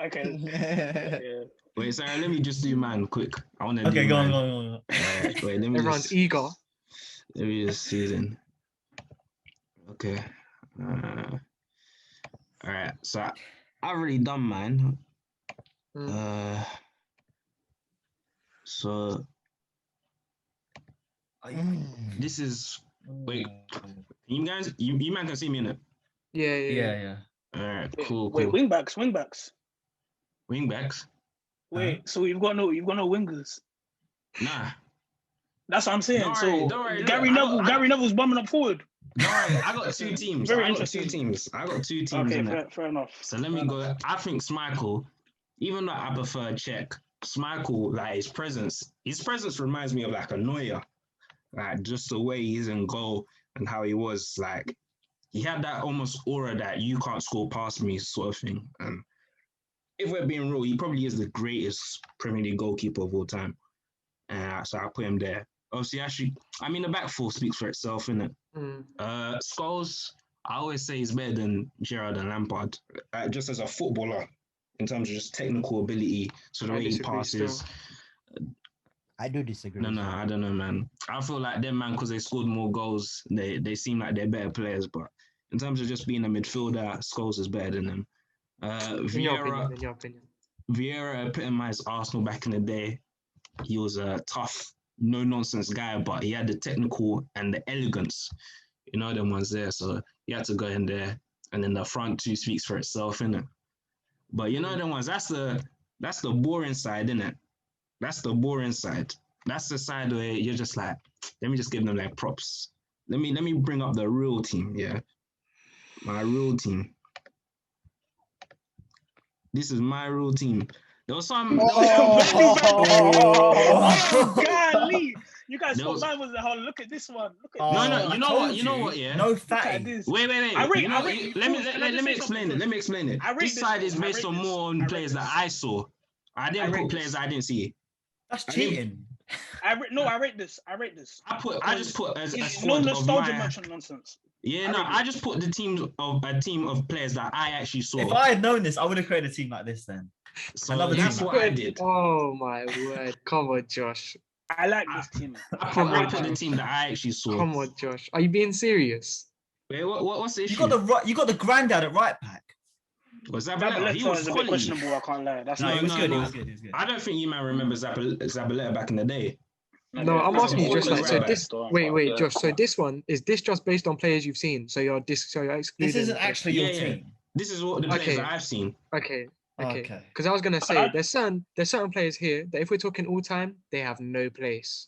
Speaker 5: Okay. Yeah.
Speaker 2: Wait, sorry, let me just do mine quick. I want to
Speaker 1: Okay,
Speaker 2: do
Speaker 1: go on,
Speaker 2: mine.
Speaker 1: go on, go on.
Speaker 2: Alright, wait, let me
Speaker 4: Everyone's
Speaker 2: just
Speaker 4: eager.
Speaker 2: let me just see then. Okay. All right. So I've already done mine.
Speaker 4: Mm.
Speaker 2: So this is wait. You guys, you man can see me in it.
Speaker 4: Yeah.
Speaker 1: Yeah.
Speaker 2: All right. Cool.
Speaker 5: Wait, wingbacks.
Speaker 2: Wingbacks.
Speaker 5: Wait, so you've got no wingers.
Speaker 2: Nah.
Speaker 5: That's what I'm saying.
Speaker 2: Don't worry,
Speaker 5: Gary
Speaker 2: look,
Speaker 5: Gary Neville's bombing up forward.
Speaker 2: Don't worry. I got two teams.
Speaker 5: Very
Speaker 2: I got
Speaker 5: interesting.
Speaker 2: two teams.
Speaker 5: Okay,
Speaker 2: in it.
Speaker 5: fair enough.
Speaker 2: So let me go. I think Schmeichel, even though I prefer Czech, Schmeichel, like his presence reminds me of like a Neuer, like just the way he's in goal and how he was. Like he had that almost aura that you can't score past me sort of thing. And if we're being real, he probably is the greatest Premier League goalkeeper of all time. So I'll put him there. Obviously, the back four speaks for itself, innit? Scholes, I always say he's better than Gerrard and Lampard, just as a footballer, in terms of just technical ability, so the
Speaker 4: I
Speaker 2: way he
Speaker 4: disagree
Speaker 2: passes.
Speaker 4: still.
Speaker 3: I do disagree.
Speaker 2: No, I don't know, man. I feel like them, man, because they scored more goals, they seem like they're better players, but in terms of just being a midfielder, Scholes is better than them.
Speaker 4: In your opinion.
Speaker 2: Vieira epitomized Arsenal back in the day. He was a tough, no-nonsense guy, but he had the technical and the elegance. You know them ones there, so he had to go in there. And then the front two speaks for itself, innit? But you know them ones, that's the boring side, innit? That's the boring side. That's the side where you're just like, let me just give them like props. Let me bring up the real team, yeah? My real team. This is my real team. There was some.
Speaker 5: Golly! You guys thought mine was the whole. Look at this one. Look at
Speaker 2: No. You know what? Yeah.
Speaker 1: No
Speaker 5: Look at
Speaker 1: fatty.
Speaker 5: this.
Speaker 2: Wait.
Speaker 5: Let
Speaker 2: me explain it. This side is based on more on players that I saw. I didn't put players I didn't see.
Speaker 1: That's cheating.
Speaker 5: I rate this.
Speaker 2: I just put as a
Speaker 5: No
Speaker 2: squad of
Speaker 5: nostalgia
Speaker 2: my.
Speaker 5: merchant nonsense.
Speaker 2: Yeah, I just put a team of players that I actually saw.
Speaker 1: If I had known this, I would have created a team like this then.
Speaker 2: So
Speaker 1: another
Speaker 2: that's
Speaker 1: team.
Speaker 2: what I did.
Speaker 4: Oh my word. Come on, Josh.
Speaker 5: I like this team.
Speaker 2: I put the team that I actually saw.
Speaker 4: Come on, Josh. Are you being serious?
Speaker 2: Wait, what's the issue?
Speaker 1: You got the granddad at right back.
Speaker 2: Was Zabaleta? He was
Speaker 5: a bit
Speaker 2: quality.
Speaker 5: questionable. I can't lie. That's
Speaker 1: No,
Speaker 5: not
Speaker 1: he was good.
Speaker 2: no.
Speaker 1: He was good.
Speaker 2: I don't think you might remember Zabaleta back in the day.
Speaker 4: No, I'm asking you just like so. This wait,
Speaker 5: Yeah.
Speaker 4: Josh. So this one is this just based on players you've seen? So you're excluding.
Speaker 1: This isn't actually your
Speaker 2: Yeah.
Speaker 1: team.
Speaker 2: This is what the players
Speaker 4: Okay.
Speaker 2: that I've seen.
Speaker 4: Okay.
Speaker 1: Okay.
Speaker 4: Because I was gonna say there's certain players here that if we're talking all time, they have no place.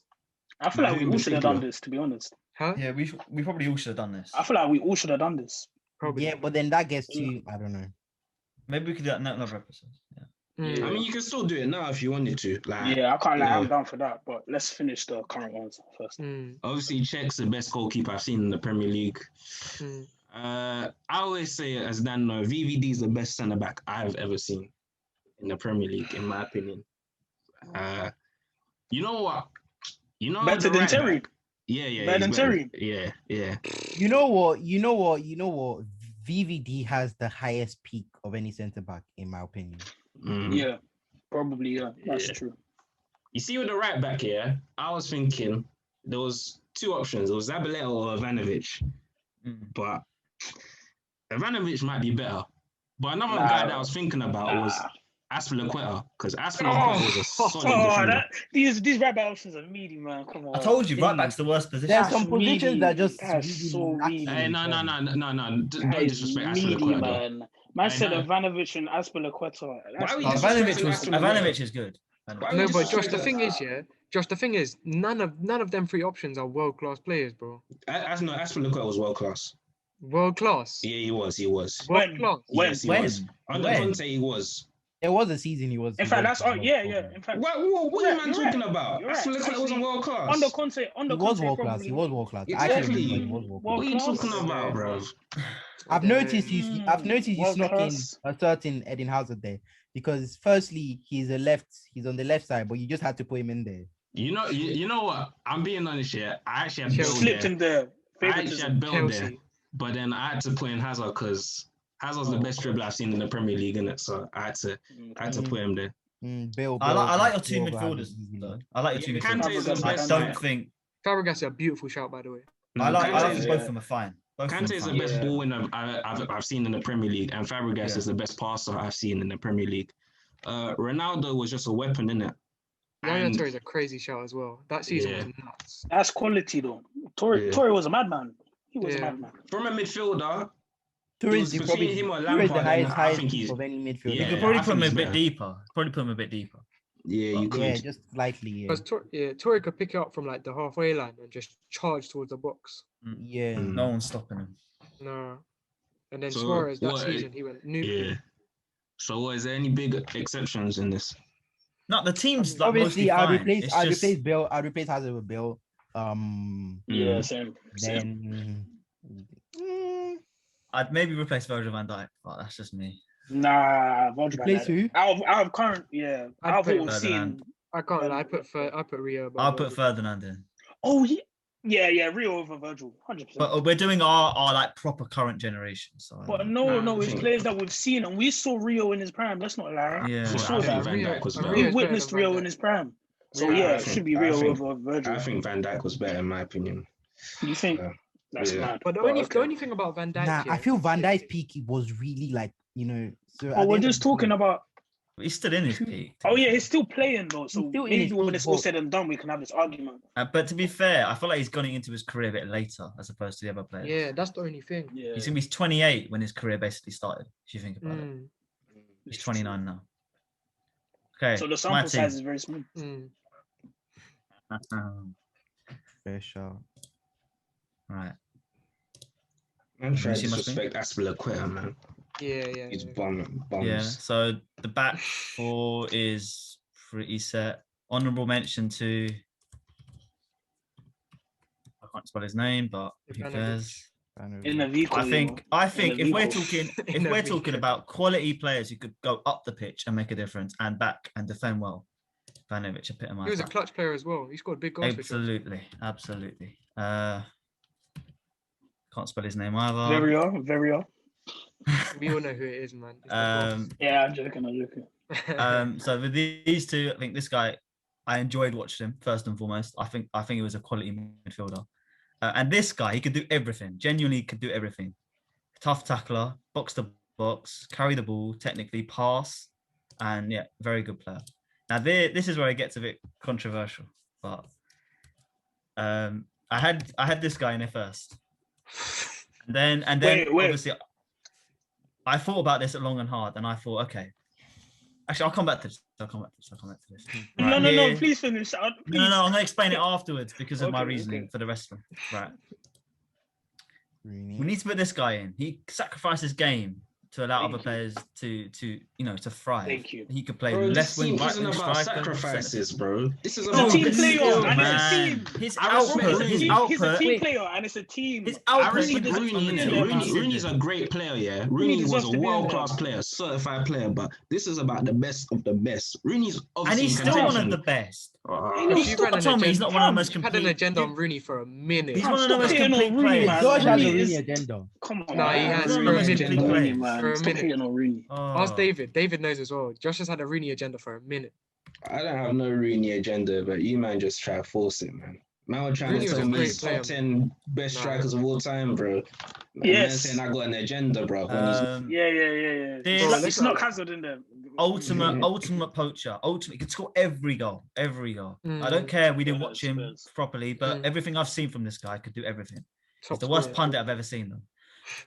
Speaker 5: I feel like we all should have done this. To be honest,
Speaker 4: Huh?
Speaker 1: Yeah, we probably all should have done this.
Speaker 5: I feel like we all should have done this.
Speaker 4: Probably.
Speaker 3: Yeah, but then that gets to I don't know.
Speaker 1: Maybe we could do that in another episode. Yeah.
Speaker 4: Mm.
Speaker 2: I mean, you can still do it now if you wanted to. Like,
Speaker 5: Yeah, I can't lie.
Speaker 2: yeah.
Speaker 5: I'm down for that. But let's finish the current ones first.
Speaker 4: Mm.
Speaker 2: Obviously, Czech's the best goalkeeper I've seen in the Premier League.
Speaker 4: Mm.
Speaker 2: I always say it as Dan know, VVD is the best centre back I've ever seen in the Premier League, in my opinion. You know what? You know
Speaker 5: Better
Speaker 2: the
Speaker 5: than
Speaker 2: right
Speaker 5: Terry.
Speaker 2: back. Yeah,
Speaker 5: Better
Speaker 2: he's
Speaker 5: than Terry.
Speaker 2: Yeah.
Speaker 3: You know what? VVD has the highest peak of any centre back, in my opinion.
Speaker 5: Yeah, probably. Yeah, that's
Speaker 2: Yeah.
Speaker 5: true.
Speaker 2: You see with the right back here, I was thinking there was two options. It was Zabaleta or Ivanovic. But Ivanovic might be better. But another guy that I was thinking about was Aspilicueta, because Aspilicueta was a solid defender.
Speaker 5: These right back options are meaty, man. Come on.
Speaker 1: I told you, right back's the worst position.
Speaker 3: There's
Speaker 5: That's
Speaker 3: some positions that just
Speaker 5: that's
Speaker 3: really
Speaker 5: so
Speaker 3: lack
Speaker 5: meaty.
Speaker 2: Hey, no.
Speaker 5: That
Speaker 2: Don't
Speaker 5: is
Speaker 2: disrespect
Speaker 5: meaty,
Speaker 2: Aspilicueta, though.
Speaker 5: man. Man
Speaker 2: Hey,
Speaker 5: said
Speaker 2: no.
Speaker 5: Ivanovic and Aspilicueta.
Speaker 2: Why would you
Speaker 1: Ivanovic is good.
Speaker 4: No, but Josh, the thing is, none of them three options are world class players, bro.
Speaker 2: Aspilicueta was world class.
Speaker 4: World class.
Speaker 2: Yeah, he was.
Speaker 4: World class.
Speaker 2: Yes, he was. Under Conte, he was.
Speaker 3: There was a season he was.
Speaker 5: In fact, that's yeah. In fact,
Speaker 2: What are you man talking about? Aspilicueta wasn't world class.
Speaker 5: Under Conte,
Speaker 3: He was world class. He was world class.
Speaker 2: Exactly.
Speaker 3: He was world class.
Speaker 2: What are you talking about, bro?
Speaker 3: I've noticed you
Speaker 5: world
Speaker 3: snuck in
Speaker 5: class.
Speaker 3: a certain Eden Hazard there because firstly he's on the left side, but you just had to put him in there.
Speaker 2: You know what? I'm being honest here. I actually had Bale
Speaker 5: slipped
Speaker 2: there.
Speaker 5: in there.
Speaker 2: I actually had Bale
Speaker 4: Chelsea.
Speaker 2: there, but then I had to put in Hazard because Hazard's the best dribbler I've seen in the Premier League, innit? So I had to put him there.
Speaker 3: Bale,
Speaker 1: I like your two
Speaker 3: Bale
Speaker 1: midfielders, though. I like your two
Speaker 2: Kante is the
Speaker 1: midfielders. I
Speaker 2: best.
Speaker 1: don't think.
Speaker 4: Fabregas is a beautiful shout, by the way.
Speaker 1: I think
Speaker 2: Kante
Speaker 1: both of them are fine.
Speaker 2: Kante is the best ball winner I've seen in the Premier League, and Fabregas is the best passer I've seen in the Premier League. Ronaldo was just a weapon, innit?
Speaker 4: Yaya Toure is a crazy shout as well. That season was nuts.
Speaker 5: That's quality, though. Toure was a madman. He was a madman.
Speaker 2: From a midfielder,
Speaker 3: Toure is
Speaker 2: between him or
Speaker 3: the
Speaker 2: Lampard,
Speaker 3: highest
Speaker 2: I think he's
Speaker 3: of any midfielder.
Speaker 1: You could probably put him a bit deeper.
Speaker 2: Yeah, you could.
Speaker 3: Yeah, just slightly.
Speaker 4: Because Toure could pick it up from like the halfway line and just charge towards the box.
Speaker 3: Yeah.
Speaker 1: No one's stopping him.
Speaker 4: No. And then Suarez that season he went nuclear.
Speaker 2: Yeah. So, is there any big exceptions in this?
Speaker 1: No, the team's like
Speaker 3: Obviously,
Speaker 1: mostly
Speaker 3: I'll
Speaker 1: fine.
Speaker 3: replace Bill. I'll replace Hazard with Bill.
Speaker 5: Yeah, same.
Speaker 3: Then
Speaker 1: I'd maybe replace Virgil van Dijk, but that's just me.
Speaker 5: Nah, Virgil van
Speaker 3: replace
Speaker 5: Dijk.
Speaker 3: who?
Speaker 5: Out of current, yeah.
Speaker 4: I'd
Speaker 5: Out of
Speaker 4: put
Speaker 5: what we've seen.
Speaker 4: I can't lie, I put Rio.
Speaker 1: I'll put Ferdinand in.
Speaker 5: Oh yeah, Rio over Virgil, 100%.
Speaker 1: But we're doing our like proper current generation. So.
Speaker 5: But no, it's players that we've seen, and we saw Rio in his prime. Let's not lie.
Speaker 1: Yeah.
Speaker 5: We saw that.
Speaker 2: Van Dijk was better.
Speaker 5: We witnessed Rio in his prime. So it should be Rio over Virgil.
Speaker 2: I think Van Dijk was better in my opinion.
Speaker 5: You think? That's mad.
Speaker 4: But the only thing about Van Dijk.
Speaker 3: I feel Van Dijk's peak was really like So
Speaker 5: we're just talking about.
Speaker 1: He's still in his peak.
Speaker 5: Oh yeah, he's still playing though. So maybe when it's all said and done, we can have this argument.
Speaker 1: But to be fair, I feel like he's gone into his career a bit later as opposed to the other players.
Speaker 4: Yeah, that's the only thing.
Speaker 5: Yeah.
Speaker 1: He's gonna be 28 when his career basically started. If you think about it, he's 29 now. Okay.
Speaker 5: So the sample size is very small.
Speaker 3: Fair shot.
Speaker 1: Right.
Speaker 2: I'm trying to disrespect Aspilicueta, man.
Speaker 4: Yeah.
Speaker 2: He's bums.
Speaker 1: Yeah. So the back four is pretty set. Honourable mention to, I can't spell his name, but who cares?
Speaker 5: I
Speaker 1: think if we're talking about quality players who could go up the pitch and make a difference and back and defend well, Ivanovic epitomised.
Speaker 4: He was a clutch player as well. He scored big goals.
Speaker 1: Absolutely. Can't spell his name either.
Speaker 5: Very well.
Speaker 4: We all know who it is, man.
Speaker 5: Yeah, I'm joking.
Speaker 1: So with these two, I think this guy, I enjoyed watching him first and foremost. I think he was a quality midfielder. And this guy, he could do everything. Genuinely could do everything. Tough tackler, box to box, carry the ball, technically pass, and yeah, very good player. Now this is where it gets a bit controversial, but I had this guy in there first, and then obviously I thought about this long and hard, and I thought, okay, actually I'll come back to this. Right,
Speaker 5: no, please finish. Please.
Speaker 1: No, I'm gonna explain it afterwards because of my reasoning for the rest of them. Right. We need to put this guy in. He sacrificed his game to allow
Speaker 5: Thank
Speaker 1: other
Speaker 5: you.
Speaker 1: players to thrive.
Speaker 5: Thank you.
Speaker 1: He could play
Speaker 2: Bro,
Speaker 1: left
Speaker 2: this
Speaker 1: wing,
Speaker 2: team
Speaker 1: right
Speaker 2: isn't
Speaker 1: wing,
Speaker 2: about
Speaker 1: striker.
Speaker 2: sacrifices, bro. This is
Speaker 5: He's
Speaker 2: about
Speaker 5: a team
Speaker 1: but
Speaker 5: player,
Speaker 1: still,
Speaker 5: and it's a
Speaker 1: man.
Speaker 5: team.
Speaker 1: His
Speaker 2: I respect
Speaker 1: output,
Speaker 2: Rooney.
Speaker 5: He's a team
Speaker 3: Wait.
Speaker 5: player, and it's a team.
Speaker 1: his
Speaker 2: I
Speaker 1: output.
Speaker 2: respect
Speaker 5: deserves
Speaker 2: Rooney.
Speaker 5: to be in
Speaker 2: innit?
Speaker 5: there, man.
Speaker 2: Rooney's a great player, yeah.
Speaker 5: Rooney
Speaker 2: Rooney was
Speaker 5: deserves
Speaker 2: a
Speaker 5: to be in there.
Speaker 2: world-class player, certified player, but this is about the best of the best. Rooney's
Speaker 1: And
Speaker 2: obviously
Speaker 1: he's
Speaker 2: in
Speaker 1: still one of
Speaker 2: contention.
Speaker 1: the best.
Speaker 5: He's
Speaker 4: You've
Speaker 5: still
Speaker 4: ran an
Speaker 1: Tell me he's
Speaker 4: agenda.
Speaker 1: not one of the most
Speaker 4: You've had an
Speaker 1: complete.
Speaker 4: agenda on Rooney for a minute.
Speaker 1: He's one of the
Speaker 5: Stop
Speaker 1: most
Speaker 5: hating on
Speaker 1: complete
Speaker 5: Rooney,
Speaker 1: players.
Speaker 5: man.
Speaker 3: George has a
Speaker 5: Rooney
Speaker 3: Rooney
Speaker 5: is-
Speaker 3: agenda.
Speaker 5: Come on,
Speaker 4: No, he
Speaker 5: man.
Speaker 4: has.
Speaker 1: He's one of
Speaker 4: For
Speaker 1: the
Speaker 4: a
Speaker 1: most
Speaker 4: minute.
Speaker 1: complete
Speaker 5: Rooney,
Speaker 1: players.
Speaker 5: man.
Speaker 4: For a
Speaker 5: Stop
Speaker 4: minute.
Speaker 5: hating on Rooney.
Speaker 4: Ask
Speaker 1: Oh.
Speaker 4: David. David knows as well. Josh has had a Rooney agenda for a minute.
Speaker 2: I don't have no Rooney agenda, but you man just try to force it, man. Man were trying
Speaker 4: Rooney
Speaker 2: to
Speaker 4: was
Speaker 2: tell
Speaker 4: a
Speaker 2: me
Speaker 4: great
Speaker 2: he's
Speaker 4: player,
Speaker 2: top 10 best
Speaker 4: Nah.
Speaker 2: strikers of all time, bro. Man
Speaker 5: Yes.
Speaker 2: saying I got an agenda, bro. When he's
Speaker 5: Yeah.
Speaker 1: This-
Speaker 5: It's not Hazard in there.
Speaker 1: ultimate poacher. Ultimate, he could score every goal. I don't care. We didn't watch him
Speaker 5: Spurs.
Speaker 1: properly, but everything I've seen from this guy could do everything.
Speaker 4: Top
Speaker 1: He's the worst
Speaker 4: scorer.
Speaker 1: pundit I've ever seen them.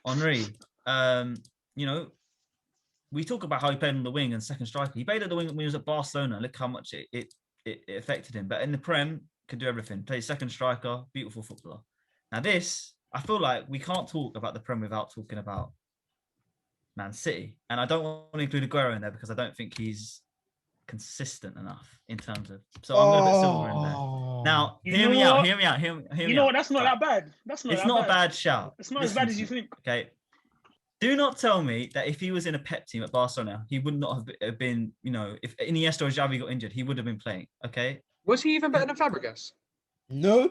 Speaker 1: Henry, we talk about how he played on the wing and second striker. He played at the wing when he was at Barcelona. Look how much it affected him. But in the Prem, could do everything. Plays second striker, beautiful footballer. Now this, I feel like we can't talk about the Prem without talking about Man City. And I don't want to include Aguero in there because I don't think he's consistent enough in terms of. So I'm going to put Silva in there. Now,
Speaker 5: You
Speaker 1: hear
Speaker 5: know
Speaker 1: me out.
Speaker 5: what?
Speaker 1: Hear me out.
Speaker 5: You know what? That's not that bad. It's
Speaker 1: not a bad shout.
Speaker 5: It's not as bad as you think.
Speaker 1: Okay. Do not tell me that if he was in a Pep team at Barcelona, he would not have been, if Iniesta or Xavi got injured, he would have been playing. Okay.
Speaker 4: Was he even better than Fabregas?
Speaker 3: No.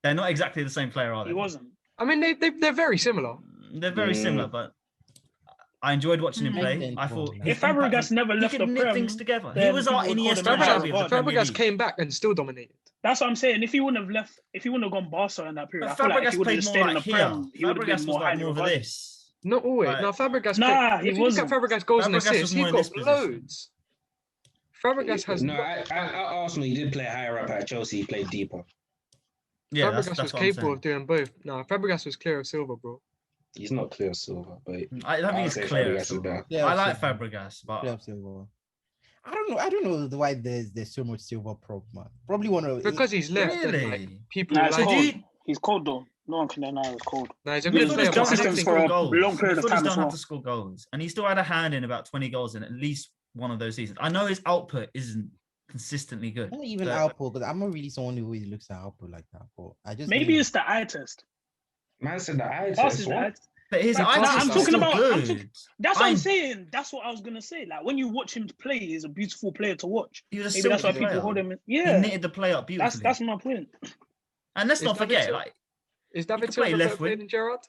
Speaker 1: They're not exactly the same player, are they?
Speaker 5: He wasn't.
Speaker 4: I mean, they're very similar.
Speaker 1: They're very similar, but I enjoyed watching him play.
Speaker 3: Makes
Speaker 1: I
Speaker 3: sense,
Speaker 1: thought
Speaker 3: man.
Speaker 5: If Fabregas never left
Speaker 1: he
Speaker 5: the
Speaker 1: could knit
Speaker 5: Prem,
Speaker 1: things together. He
Speaker 5: then
Speaker 1: was our
Speaker 5: people would
Speaker 1: Iniesta
Speaker 5: call
Speaker 1: and
Speaker 5: him
Speaker 1: Xavi of the Premier
Speaker 4: Fabregas
Speaker 1: League.
Speaker 4: came back and still dominated.
Speaker 5: That's what I'm saying. If he wouldn't have left, if he wouldn't have gone Barca in that period,
Speaker 1: But
Speaker 5: I feel like if
Speaker 1: Fabregas
Speaker 5: he would have
Speaker 1: played
Speaker 5: just
Speaker 1: more
Speaker 5: stayed in the
Speaker 1: like here.
Speaker 5: Prem, he would have
Speaker 1: Fabregas
Speaker 5: been
Speaker 1: was
Speaker 5: more
Speaker 1: like
Speaker 5: highly
Speaker 1: more of
Speaker 5: regarded.
Speaker 1: this.
Speaker 4: Not always.
Speaker 1: Right.
Speaker 4: No, Fabregas.
Speaker 5: Nah,
Speaker 4: if
Speaker 5: he
Speaker 4: you look at
Speaker 5: wasn't.
Speaker 4: Fabregas' goals and
Speaker 1: Fabregas was
Speaker 4: assists,
Speaker 1: more
Speaker 4: he's
Speaker 1: in this
Speaker 4: got
Speaker 1: position.
Speaker 4: loads. Fabregas has.
Speaker 2: No, at Arsenal, he did play higher up. At Chelsea, he played deeper.
Speaker 1: Yeah,
Speaker 4: Fabregas
Speaker 1: that's
Speaker 4: was
Speaker 1: what I'm
Speaker 4: capable
Speaker 1: saying.
Speaker 4: of doing both. No, Fabregas was clear of Silva, bro.
Speaker 2: He's not clear Silva, but
Speaker 1: I don't think
Speaker 2: I'll
Speaker 1: it's
Speaker 2: say
Speaker 1: clear.
Speaker 2: Fabregas is better.
Speaker 3: Yeah,
Speaker 1: I like
Speaker 3: Silva.
Speaker 1: Fabregas, but
Speaker 3: Yeah, Silva. I don't know why there's so much Silva problem, man. Probably one of
Speaker 4: Because he's left. And, like,
Speaker 1: really,
Speaker 4: people
Speaker 5: Nah,
Speaker 4: like.
Speaker 5: it's
Speaker 1: So do
Speaker 5: cold.
Speaker 1: you-
Speaker 5: He's cold though. No one can deny it's cold.
Speaker 4: Nah, he's a good
Speaker 5: Midfielders
Speaker 4: player.
Speaker 1: Midfielders
Speaker 4: but
Speaker 1: don't
Speaker 4: I
Speaker 1: have
Speaker 4: don't
Speaker 1: to
Speaker 4: think.
Speaker 5: for
Speaker 1: score
Speaker 5: a
Speaker 1: goals.
Speaker 5: long period of
Speaker 1: Midfielders
Speaker 5: time as
Speaker 1: don't
Speaker 5: well.
Speaker 1: have to score goals, and he still had a hand in about 20 goals in at least one of those seasons. I know his output isn't consistently good.
Speaker 3: not even
Speaker 1: but-
Speaker 3: output, because I'm not really someone who always looks at output like that. But I just
Speaker 5: Maybe it's the eye test.
Speaker 2: Man said the eye
Speaker 5: Pass
Speaker 2: test.
Speaker 5: is the eye
Speaker 2: What?
Speaker 5: test.
Speaker 1: But his
Speaker 5: Nah,
Speaker 1: eye
Speaker 5: I'm
Speaker 1: test is
Speaker 5: talking
Speaker 1: still
Speaker 5: about- I'm
Speaker 1: good.
Speaker 5: That's what I'm
Speaker 1: I'm-
Speaker 5: saying. That's what I was gonna say. Like when you watch him play, he's a beautiful player to watch.
Speaker 1: He was a
Speaker 5: Maybe that's why
Speaker 1: silky
Speaker 5: people
Speaker 1: player.
Speaker 5: hold him.
Speaker 1: He
Speaker 5: Yeah,
Speaker 1: knitted the play up beautifully.
Speaker 5: that's my point.
Speaker 1: And let's
Speaker 4: Is
Speaker 1: not
Speaker 4: David
Speaker 1: forget,
Speaker 4: Silva-
Speaker 1: like
Speaker 4: Is David
Speaker 1: could play
Speaker 4: Silva
Speaker 1: left
Speaker 4: better player
Speaker 1: wing.
Speaker 4: than Gerrard?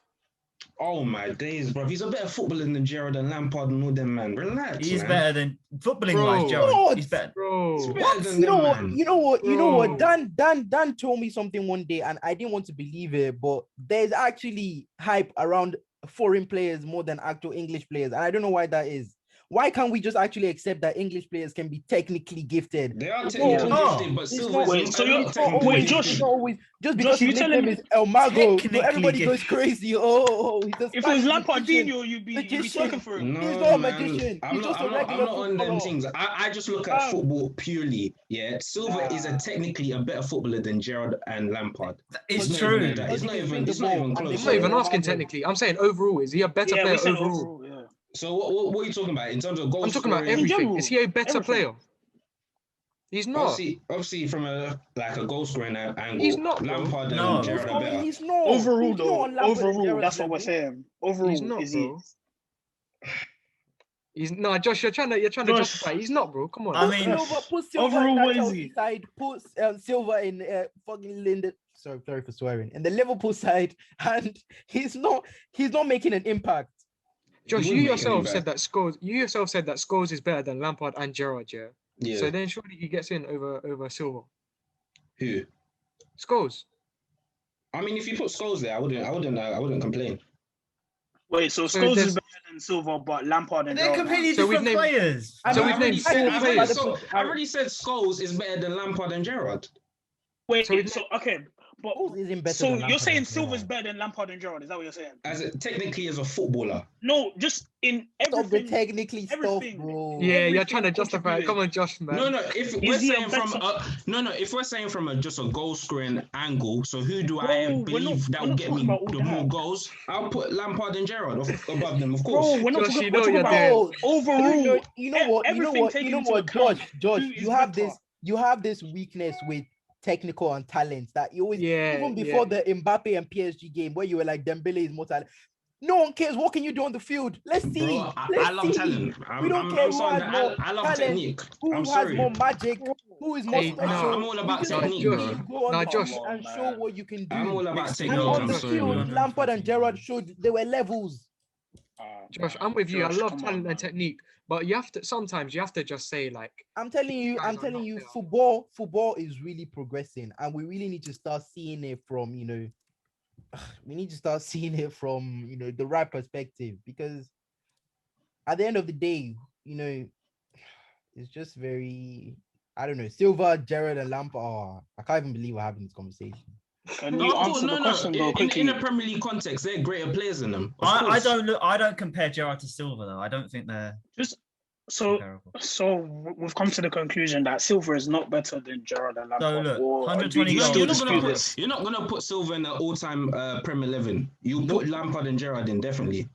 Speaker 2: Oh my days, bro! He's a better footballer than Gerrard and Lampard and all them, man. Relax,
Speaker 1: he's
Speaker 2: man.
Speaker 1: better than footballing
Speaker 4: Bro.
Speaker 1: wise, Gerrard.
Speaker 3: What?
Speaker 1: He's better.
Speaker 4: Bro.
Speaker 2: He's better
Speaker 3: What?
Speaker 2: than
Speaker 3: You know
Speaker 2: them,
Speaker 3: what?
Speaker 2: man.
Speaker 3: You know what? You know what?
Speaker 4: Bro.
Speaker 3: Dan told me something one day, and I didn't want to believe it. But there's actually hype around foreign players more than actual English players, and I don't know why that is. Why can't we just actually accept that English players can be technically gifted?
Speaker 2: They are
Speaker 3: It's
Speaker 2: technically
Speaker 1: not-
Speaker 2: gifted, but
Speaker 3: It's
Speaker 2: Silva
Speaker 3: not-
Speaker 2: is
Speaker 5: Wait,
Speaker 2: not
Speaker 5: so
Speaker 2: a
Speaker 5: you-
Speaker 2: lot
Speaker 3: It's not
Speaker 2: technically
Speaker 3: always,
Speaker 5: Wait, Josh-
Speaker 3: it's not always just
Speaker 5: Josh,
Speaker 3: because
Speaker 5: you
Speaker 3: his
Speaker 5: telling
Speaker 3: nickname
Speaker 5: me-
Speaker 3: is El Mago. So
Speaker 1: Technically
Speaker 3: everybody goes
Speaker 1: gifted.
Speaker 3: crazy. He's a
Speaker 5: If it was
Speaker 3: Spanish magician.
Speaker 5: Lampardinho, you'd be
Speaker 3: Magician.
Speaker 5: checking for him.
Speaker 2: No,
Speaker 3: He's not a
Speaker 2: man.
Speaker 3: magician.
Speaker 2: I'm
Speaker 3: He's
Speaker 2: not,
Speaker 3: just a
Speaker 2: I'm not, I'm
Speaker 3: regular
Speaker 2: not on them
Speaker 3: footballer.
Speaker 2: things. I just look at
Speaker 5: Fam.
Speaker 2: football purely. Yeah, Silva is
Speaker 5: Nah.
Speaker 2: technically a better footballer than Gerrard and Lampard.
Speaker 1: It's
Speaker 2: not
Speaker 1: true.
Speaker 2: even that. It's not even close.
Speaker 4: I'm not even asking technically. I'm saying overall, is he a better
Speaker 5: Yeah,
Speaker 4: player
Speaker 5: we said
Speaker 4: overall?
Speaker 5: overall. Yeah.
Speaker 2: So what are you talking about in terms of goals?
Speaker 4: I'm talking about
Speaker 2: scoring?
Speaker 4: everything.
Speaker 5: general,
Speaker 4: Is he a better
Speaker 5: everything.
Speaker 4: player? He's not.
Speaker 2: Obviously, from a goal scoring angle,
Speaker 4: He's not, bro.
Speaker 2: Lampard and
Speaker 1: No.
Speaker 2: Gerrard are better.
Speaker 3: He's not.
Speaker 5: Overall,
Speaker 3: He's
Speaker 5: though.
Speaker 3: not on Lampard and
Speaker 5: Overall,
Speaker 3: Gerrard's
Speaker 5: that's what we're
Speaker 3: level.
Speaker 5: saying. Overall,
Speaker 4: He's not,
Speaker 5: is he?
Speaker 4: bro. He's no, Josh. You're trying to
Speaker 5: Josh.
Speaker 4: justify. He's not, bro. Come on.
Speaker 1: I mean,
Speaker 3: Put Silva
Speaker 5: overall,
Speaker 3: in
Speaker 5: what
Speaker 3: that
Speaker 5: is
Speaker 3: Chelsea
Speaker 5: he?
Speaker 3: side. Put Silva in fucking Linda. Sorry for swearing. In the Liverpool side, and he's not making an impact.
Speaker 4: Josh,
Speaker 2: He
Speaker 4: you
Speaker 2: wouldn't make
Speaker 4: yourself
Speaker 2: any
Speaker 4: said that Scholes. You yourself said that Scholes is better than Lampard and Gerrard. Yeah.
Speaker 2: Yeah.
Speaker 4: So then surely he gets in over Silva.
Speaker 2: Who?
Speaker 4: Scholes.
Speaker 2: I mean, if you put Scholes there, I wouldn't complain.
Speaker 5: Wait, so
Speaker 4: So
Speaker 5: Scholes
Speaker 4: there's-
Speaker 5: is better than Silva, but Lampard and
Speaker 1: they're
Speaker 5: Gerrard.
Speaker 1: completely
Speaker 4: So we've
Speaker 1: different
Speaker 4: named-
Speaker 1: players.
Speaker 3: I
Speaker 4: So
Speaker 3: mean,
Speaker 4: we've named
Speaker 3: I
Speaker 4: four
Speaker 3: think-
Speaker 4: players.
Speaker 2: I already said Scholes is better than Lampard and Gerrard.
Speaker 5: Wait,
Speaker 4: So we've
Speaker 5: so okay, But
Speaker 3: Scholes isn't better
Speaker 5: so
Speaker 3: than
Speaker 5: you're
Speaker 3: Lampard
Speaker 5: saying
Speaker 3: and
Speaker 5: Silva's
Speaker 3: Gerrard.
Speaker 5: better than Lampard and Gerrard? Is that what you're saying?
Speaker 2: Technically as a footballer.
Speaker 5: No, just in
Speaker 3: Stop the
Speaker 5: everything.
Speaker 3: technically stuff,
Speaker 5: everything.
Speaker 3: bro.
Speaker 4: Yeah, you're trying to
Speaker 5: Everything
Speaker 4: justify it. Come on, Josh, man.
Speaker 2: No, if
Speaker 5: Is
Speaker 2: we're
Speaker 5: he a
Speaker 2: saying from
Speaker 5: better-
Speaker 2: if we're saying from just a goal scoring angle, so who do
Speaker 5: Bro,
Speaker 2: I
Speaker 5: we're
Speaker 2: believe that
Speaker 5: we're
Speaker 2: will
Speaker 5: not
Speaker 2: get
Speaker 5: talking
Speaker 2: me
Speaker 5: about all
Speaker 2: the
Speaker 5: that.
Speaker 2: more goals? I'll put Lampard and Gerrard above them, of course.
Speaker 5: Bro, we're not
Speaker 4: Josh,
Speaker 5: talking,
Speaker 4: you
Speaker 5: we're
Speaker 4: know
Speaker 5: talking
Speaker 4: what
Speaker 5: about
Speaker 4: you're
Speaker 3: Bro,
Speaker 5: overall.
Speaker 3: you know what?
Speaker 5: Everything taken into account,
Speaker 3: Josh,
Speaker 5: who is
Speaker 3: you have
Speaker 5: better?
Speaker 3: this weakness with technical and talents that you always,
Speaker 4: Yeah,
Speaker 3: even before the Mbappe and PSG game where you were like Dembele is more talent. No one cares. What can you do on the field? Let's see.
Speaker 2: Bro,
Speaker 3: Let's
Speaker 2: I love
Speaker 3: see.
Speaker 2: talent.
Speaker 3: We don't care
Speaker 2: I'm
Speaker 3: who
Speaker 2: sorry,
Speaker 3: has more
Speaker 2: I love
Speaker 3: talent,
Speaker 2: technique.
Speaker 3: who
Speaker 2: I'm
Speaker 3: has
Speaker 2: sorry.
Speaker 3: more magic, who is more
Speaker 4: Hey,
Speaker 3: special.
Speaker 2: I'm all about
Speaker 3: You just
Speaker 2: technique,
Speaker 3: let
Speaker 2: bro.
Speaker 3: me go on
Speaker 4: Nah,
Speaker 3: the
Speaker 4: Josh.
Speaker 3: field and show what you can do.
Speaker 2: I'm all about
Speaker 1: Mixed
Speaker 2: technique.
Speaker 3: And on
Speaker 2: I'm
Speaker 3: the
Speaker 2: sorry,
Speaker 3: field,
Speaker 2: man.
Speaker 3: Lampard and Gerrard showed there were levels.
Speaker 4: Josh, I'm with you. I
Speaker 5: Josh,
Speaker 4: love
Speaker 5: come
Speaker 4: talent
Speaker 5: on,
Speaker 4: and
Speaker 5: man.
Speaker 4: technique, but you have to sometimes you have to just say like,
Speaker 3: I'm telling you,
Speaker 4: guys are not there.
Speaker 3: football is really progressing, and we really need to start seeing it from, we need to start seeing it from, the right perspective, because at the end of the day, it's just very, I don't know, Silva, Gerrard, and Lampard. Oh, I can't even believe we're having this conversation.
Speaker 5: Can
Speaker 2: No,
Speaker 5: you
Speaker 2: of course,
Speaker 5: answer the question though
Speaker 2: In
Speaker 5: quickly?
Speaker 2: a Premier League context, they're greater players than them. Of
Speaker 1: I
Speaker 2: course.
Speaker 1: I don't compare Gerrard to Silva though. I don't think they're
Speaker 5: Just so
Speaker 1: comparable.
Speaker 5: we've come to the conclusion that Silva is not better than Gerrard and Lampard.
Speaker 1: look,
Speaker 5: or
Speaker 1: 120
Speaker 5: do you
Speaker 1: goals.
Speaker 5: still
Speaker 2: You're not
Speaker 5: dispute
Speaker 2: gonna put
Speaker 5: this?
Speaker 2: you're not gonna put Silva in the all-time Premier 11. You put Lampard and Gerrard in definitely.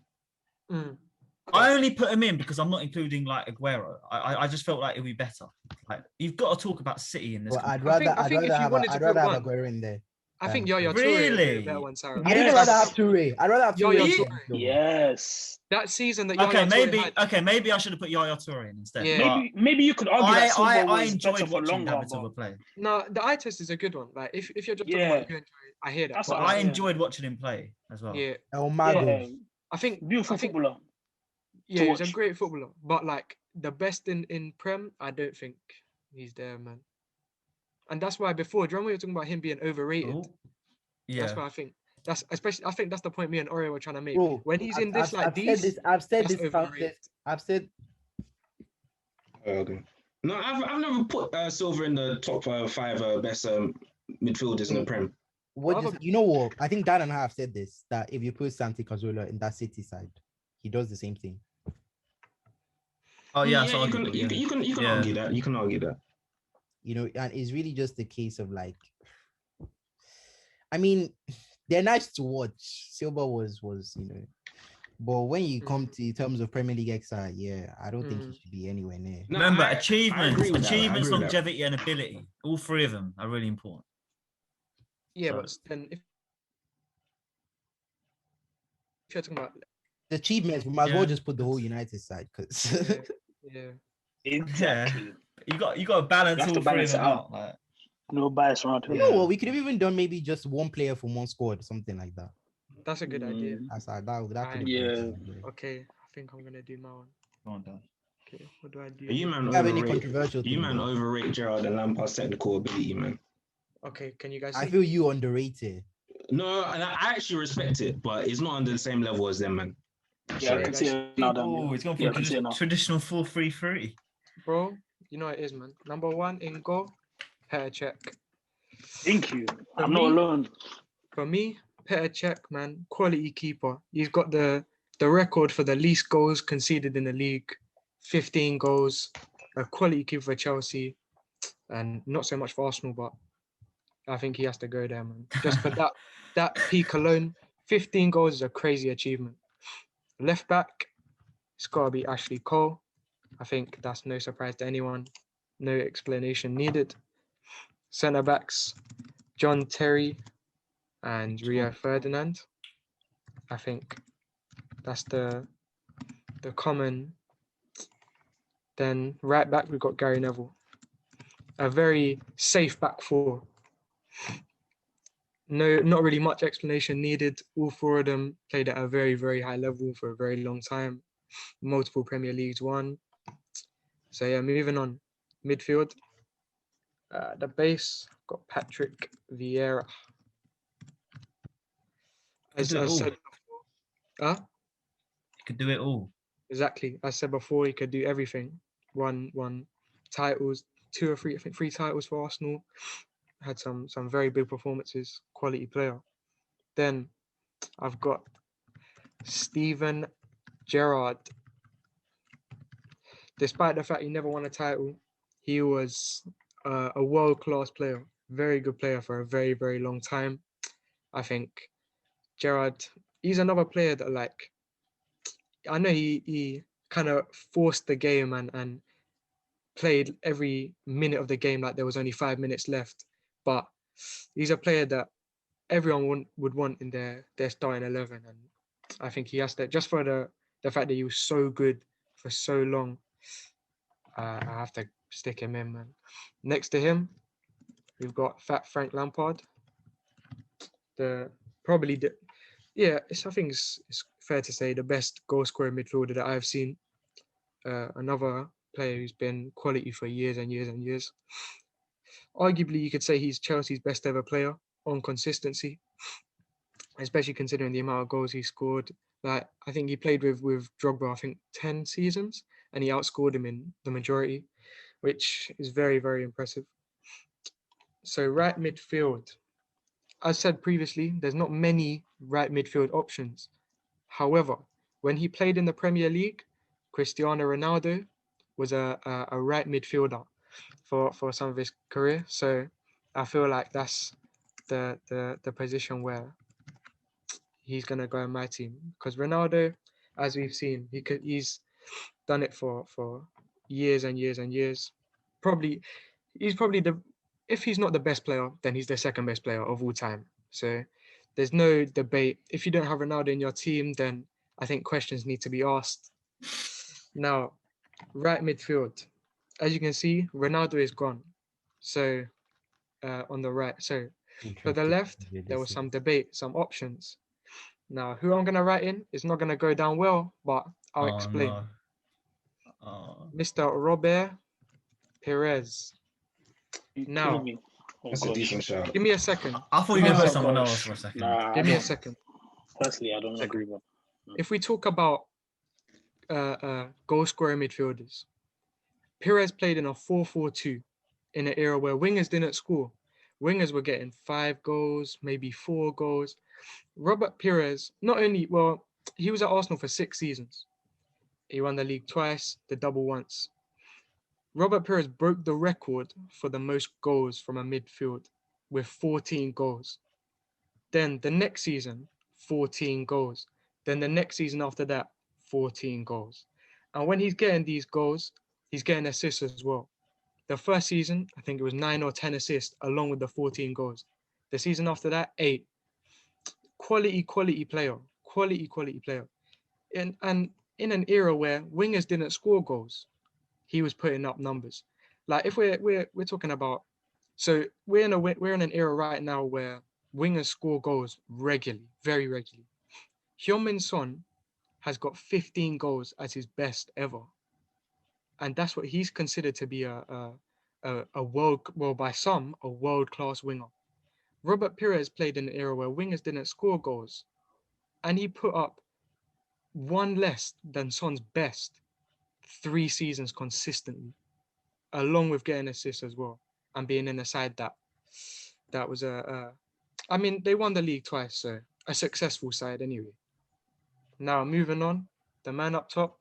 Speaker 1: I only put him in because I'm not including like Aguero. I just felt like it'd be better. Like you've got to talk about City in this.
Speaker 3: Well, I'd
Speaker 4: I think if you wanted to
Speaker 3: I'd
Speaker 4: put
Speaker 3: rather have
Speaker 4: one,
Speaker 3: Aguero in there.
Speaker 4: I think Yaya Toure would be
Speaker 1: Really?
Speaker 4: a better one, Sarah.
Speaker 3: I'd even
Speaker 5: Yes.
Speaker 3: rather have Toure. I'd rather have Toure.
Speaker 4: Yaya
Speaker 3: than
Speaker 4: Toure.
Speaker 3: Silva.
Speaker 5: Yes.
Speaker 4: That season that
Speaker 1: Okay,
Speaker 4: Yaya Toure had,
Speaker 1: maybe I should have put Yaya Toure in instead.
Speaker 4: Yeah.
Speaker 5: Maybe you could argue that Silva
Speaker 1: I
Speaker 5: was
Speaker 1: enjoyed
Speaker 5: better for
Speaker 1: watching
Speaker 5: longer.
Speaker 1: David Silva play.
Speaker 4: no, the eye test is a good one. Like if you're just talking
Speaker 5: Yeah.
Speaker 4: about you enjoy it, I hear that.
Speaker 5: That's
Speaker 4: But
Speaker 5: what
Speaker 1: I
Speaker 5: Yeah.
Speaker 1: enjoyed watching him play as well.
Speaker 4: yeah,
Speaker 3: El Mago.
Speaker 5: Yeah,
Speaker 4: I think
Speaker 5: beautiful
Speaker 4: I think
Speaker 5: footballer.
Speaker 4: yeah, he's a
Speaker 5: watch.
Speaker 4: great footballer. But like the best in Prem, I don't think he's there, man. And that's why before, do you remember we were talking about him being overrated?
Speaker 1: Oh, yeah.
Speaker 4: That's why I think that's especially. I think that's the point me and Ore were trying to make.
Speaker 3: Bro,
Speaker 4: When he's in this
Speaker 3: I've said
Speaker 4: that's
Speaker 3: this
Speaker 4: overrated.
Speaker 3: countless. I've said
Speaker 2: Okay. No, I've never put Silva in the top five best midfielders in the Prem.
Speaker 3: you know what? I think Dan and I have said this, that if you put Santi Cazorla in that City side, he does the same thing.
Speaker 1: Oh yeah,
Speaker 2: you can argue that. You can argue that.
Speaker 3: And it's really just a case of like, I mean, they're nice to watch. Silva was, but when you come to in terms of Premier League XI, yeah, I don't think he should be anywhere near.
Speaker 2: No,
Speaker 1: Remember,
Speaker 2: I
Speaker 1: achievements,
Speaker 2: agree with that. I agree with that.
Speaker 1: longevity, and ability. All three of them are really important.
Speaker 4: Yeah,
Speaker 1: So-
Speaker 4: but then if you're talking about
Speaker 3: The achievements, we might as well
Speaker 1: Yeah.
Speaker 3: just put the whole United side, because
Speaker 4: yeah,
Speaker 5: Exactly.
Speaker 1: You got to balance
Speaker 5: You have
Speaker 1: all
Speaker 5: to
Speaker 1: three
Speaker 5: balance
Speaker 1: of
Speaker 5: it
Speaker 1: them
Speaker 5: out.
Speaker 1: out. Like,
Speaker 5: No bias around
Speaker 3: you
Speaker 5: here.
Speaker 3: know what? We could have even done maybe just one player from one squad, something like that.
Speaker 4: that's a good idea.
Speaker 3: That's that could have
Speaker 5: Yeah.
Speaker 3: been
Speaker 4: Okay, I think I'm gonna do my one.
Speaker 1: come on, Dan.
Speaker 4: Okay, what do I do?
Speaker 2: You man
Speaker 3: Do you have any
Speaker 2: overrate.
Speaker 3: controversial
Speaker 2: You
Speaker 3: things,
Speaker 2: man
Speaker 3: though?
Speaker 2: overrate Gerrard and Lampard's technical ability, man.
Speaker 4: Okay, can you guys
Speaker 3: I
Speaker 4: see?
Speaker 3: feel you underrated.
Speaker 2: No, and I actually respect it, but it's not under the same level as them, man.
Speaker 5: Yeah, I can see it now. Dan.
Speaker 1: Oh, he's gone for
Speaker 5: Yeah,
Speaker 1: a
Speaker 5: I can see it now.
Speaker 1: traditional 4-3-3.
Speaker 4: Bro, you know it is, man. Number one in goal, Petr Cech.
Speaker 5: Thank you.
Speaker 4: For
Speaker 5: I'm not
Speaker 4: me-
Speaker 5: alone.
Speaker 4: For me, Petr Cech, man, quality keeper. He's got the record for the least goals conceded in the league, 15 goals. A quality keeper for Chelsea, and not so much for Arsenal, but I think he has to go there, man. Just for that peak alone, 15 goals is a crazy achievement. Left back, it's got to be Ashley Cole. I think that's no surprise to anyone. No explanation needed. Centre backs, John Terry and Rio Ferdinand. I think that's the common. Then right back, we've got Gary Neville. A very safe back four. No, not really much explanation needed. All four of them played at a very, very high level for a very long time. Multiple Premier Leagues won. So yeah, moving on. Midfield. The base, got Patrick Vieira. As
Speaker 1: do it
Speaker 4: I
Speaker 1: all.
Speaker 4: said before.
Speaker 1: He could do it all.
Speaker 4: Exactly. I said before, he could do everything. Won titles, 2 or 3, I think 3 titles for Arsenal. had some very big performances, quality player. Then I've got Steven Gerrard. Despite the fact he never won a title, he was a world-class player, very good player for a very, very long time. I think Gerrard, he's another player that, like, I know he kind of forced the game and played every minute of the game like there was only 5 minutes left, but he's a player that everyone would want in their starting 11, and I think he has that just for the fact that he was so good for so long. I have to stick him in, man. Next to him, we've got Fat Frank Lampard. I think it's fair to say the best goal scorer midfielder that I've seen. Another player who's been quality for years and years and years. Arguably, you could say he's Chelsea's best ever player on consistency, especially considering the amount of goals he scored. Like, I think he played with Drogba, I think 10 seasons, and he outscored him in the majority, which is very, very impressive. So right midfield, as said previously, there's not many right midfield options. However, when he played in the Premier League, Cristiano Ronaldo was a right midfielder for some of his career. So I feel like that's the position where he's gonna go in my team, because Ronaldo, as we've seen, he's done it for years and years and years. He's probably if he's not the best player, then he's the second best player of all time. So there's no debate. If you don't have Ronaldo in your team, then I think questions need to be asked. Now, right midfield, as you can see, Ronaldo is gone. So on the right, so for the left, there was some debate, some options. Now, who I'm gonna write in is not gonna go down well, but I'll explain.
Speaker 1: No.
Speaker 4: Mr. Robert Perez. Now,
Speaker 2: That's a decent shout.
Speaker 4: give me a second.
Speaker 1: I thought you were going to put someone else for a second.
Speaker 5: Nah,
Speaker 4: Give me a second.
Speaker 5: Personally, I don't agree with.
Speaker 4: If we talk about goal scoring midfielders, Perez played in a 4-4-2 in an era where wingers didn't score. Wingers were getting 5 goals, maybe 4 goals. Robert Perez, he was at Arsenal for 6 seasons. He won the league twice, the double once. Robert Perez broke the record for the most goals from a midfield with 14 goals. Then the next season, 14 goals. Then the next season after that, 14 goals. And when he's getting these goals, he's getting assists as well. The first season, I think it was 9 or 10 assists along with the 14 goals. The season after that, 8. Quality player. Quality player. And in an era where wingers didn't score goals, he was putting up numbers. Like, if we're talking about, so we're in an era right now where wingers score goals regularly, very regularly. Heung-min Son has got 15 goals as his best ever, and that's what he's considered to be by some a world-class winger. Robert Perez played in an era where wingers didn't score goals, and he put up 1 less than Son's best 3 seasons consistently, along with getting assists as well, and being in a side that was I mean, they won the league twice, so a successful side anyway. Now, moving on, the man up top,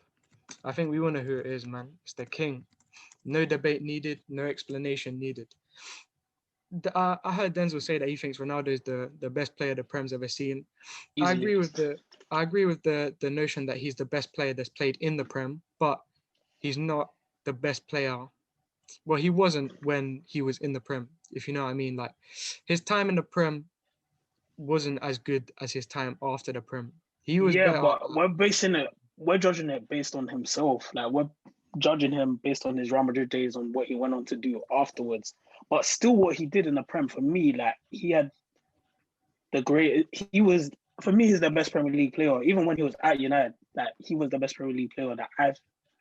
Speaker 4: I think we all know who it is, man. It's the king. No debate needed, no explanation needed. I heard Denzel say that he thinks Ronaldo is the best player the Prem's ever seen. I agree with the notion that he's the best player that's played in the Prem, but he's not the best player. Well, he wasn't when he was in the Prem, if you know what I mean. Like, his time in the Prem wasn't as good as his time after the Prem. He was better.
Speaker 5: But we're judging it based on himself. Like, we're judging him based on his Real Madrid days, on what he went on to do afterwards. But still, what he did in the Prem, for me, like, he was, for me, he's the best Premier League player. Even when he was at United, like, he was the best Premier League player that I've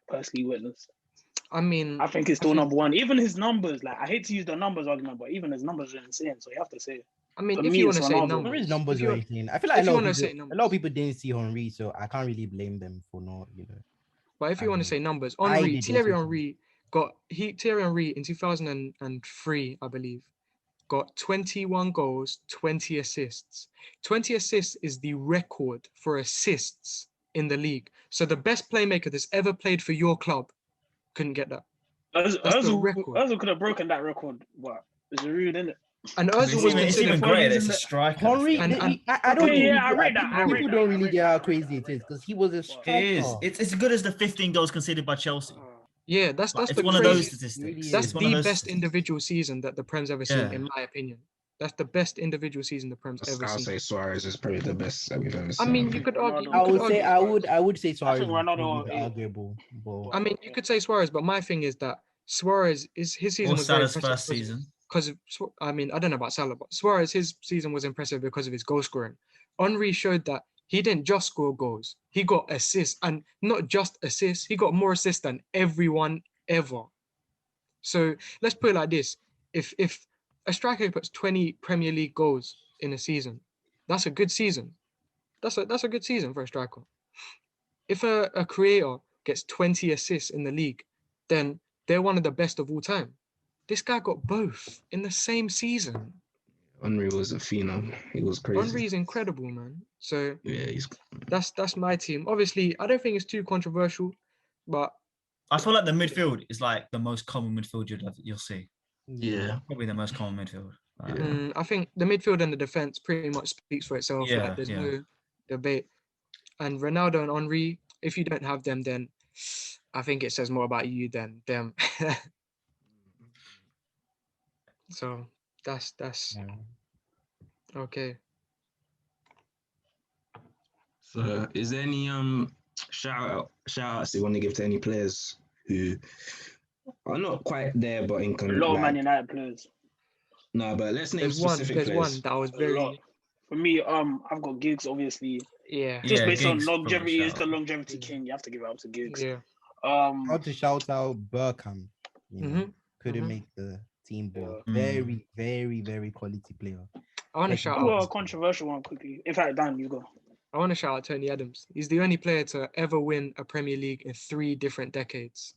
Speaker 5: personally witnessed.
Speaker 4: I mean,
Speaker 5: I think he's still number one. Even his numbers, like, I hate to use the numbers argument, but even his numbers are insane. So you have to say.
Speaker 4: I mean, if you want to say
Speaker 3: numbers are insane. I feel like a lot of people didn't see Henry, so I can't really blame them for not,
Speaker 4: But if you want to say numbers, Thierry Henry in 2003, I believe, got 21 goals, 20 assists. 20 assists is the record for assists in the league. So the best playmaker that's ever played for your club couldn't get that. That's the record.
Speaker 5: Ozil could have broken that record, but it's rude, isn't it?
Speaker 4: And
Speaker 1: It's
Speaker 4: Ozil was
Speaker 1: even, it's
Speaker 4: considered
Speaker 1: even greater. It's a striker.
Speaker 3: Henry,
Speaker 4: And-
Speaker 3: I don't
Speaker 5: Okay,
Speaker 3: think
Speaker 5: yeah, I read that. I read
Speaker 3: people
Speaker 5: that.
Speaker 3: don't
Speaker 5: I
Speaker 3: really
Speaker 5: read
Speaker 3: get
Speaker 5: that.
Speaker 3: how crazy it is because he was a striker.
Speaker 1: It is. It's as good as the 15 goals conceded by Chelsea.
Speaker 4: yeah, that's
Speaker 1: Like,
Speaker 4: the
Speaker 1: it's one of those
Speaker 4: crazy.
Speaker 1: statistics.
Speaker 4: That's
Speaker 1: It's one of
Speaker 4: the
Speaker 1: those
Speaker 4: best
Speaker 1: statistics.
Speaker 4: individual season that the Prem's ever seen,
Speaker 1: Yeah.
Speaker 4: in my opinion. That's the best individual season the Prem's ever
Speaker 2: I'll
Speaker 4: seen.
Speaker 2: say Suarez is probably the best that we've ever
Speaker 4: I
Speaker 2: seen.
Speaker 4: mean, you could argue.
Speaker 5: Ronaldo-
Speaker 3: I
Speaker 4: You could
Speaker 3: would say
Speaker 4: argue.
Speaker 3: I would say Suarez is
Speaker 5: Ronaldo
Speaker 3: probably
Speaker 5: is-
Speaker 3: arguable, but
Speaker 4: I mean, you could say Suarez, but my thing is that Suarez his season
Speaker 1: Or
Speaker 4: was very
Speaker 1: Salah's
Speaker 4: impressive
Speaker 1: first season.
Speaker 4: because of, I mean, I don't know about Salah, but Suarez, his season was impressive because of his goal scoring. Henry showed that he didn't just score goals; he got assists, and not just assists. He got more assists than everyone ever. So let's put it like this: if a striker puts 20 Premier League goals in a season, that's a good season. That's a good season for a striker. If a creator gets 20 assists in the league, then they're one of the best of all time. This guy got both in the same season.
Speaker 2: Henry was a phenom. He was crazy.
Speaker 4: Henry is incredible, man. So
Speaker 2: Yeah, he's
Speaker 4: that's my team. Obviously, I don't think it's too controversial, but
Speaker 1: I feel like the midfield is like the most common midfield you'll see.
Speaker 2: yeah.
Speaker 1: Probably the most common midfield.
Speaker 2: Yeah.
Speaker 4: I think the midfield and the defense pretty much speaks for itself.
Speaker 1: Yeah,
Speaker 4: Like, there's
Speaker 1: yeah.
Speaker 4: no debate. And Ronaldo and Henry, if you don't have them, then I think it says more about you than them. So that's
Speaker 3: yeah.
Speaker 4: okay.
Speaker 2: So, is there any shout outs you want to give to any players who are not quite there, but in
Speaker 5: A lot of
Speaker 2: like,
Speaker 5: Man United players.
Speaker 2: no, but let's name
Speaker 4: There's one
Speaker 2: specific players.
Speaker 4: that was
Speaker 5: A
Speaker 4: very
Speaker 5: lot. For me, I've got Giggs, obviously.
Speaker 4: yeah.
Speaker 5: Just
Speaker 1: Yeah,
Speaker 5: based on
Speaker 1: Giggs probably
Speaker 5: longevity, he's
Speaker 1: shout
Speaker 5: the
Speaker 1: out.
Speaker 5: longevity king. You have to give it up to Giggs.
Speaker 4: Yeah.
Speaker 3: How to shout out Burkham, you know, couldn't
Speaker 4: mhm.
Speaker 3: make the team, but
Speaker 5: Yeah.
Speaker 3: very, very, very quality player.
Speaker 4: I want to
Speaker 3: Like,
Speaker 4: shout
Speaker 5: Ooh,
Speaker 4: out.
Speaker 5: a controversial one quickly. In fact, Dan, you go.
Speaker 4: I want to shout out Tony Adams. He's the only player to ever win a Premier League in 3 different decades,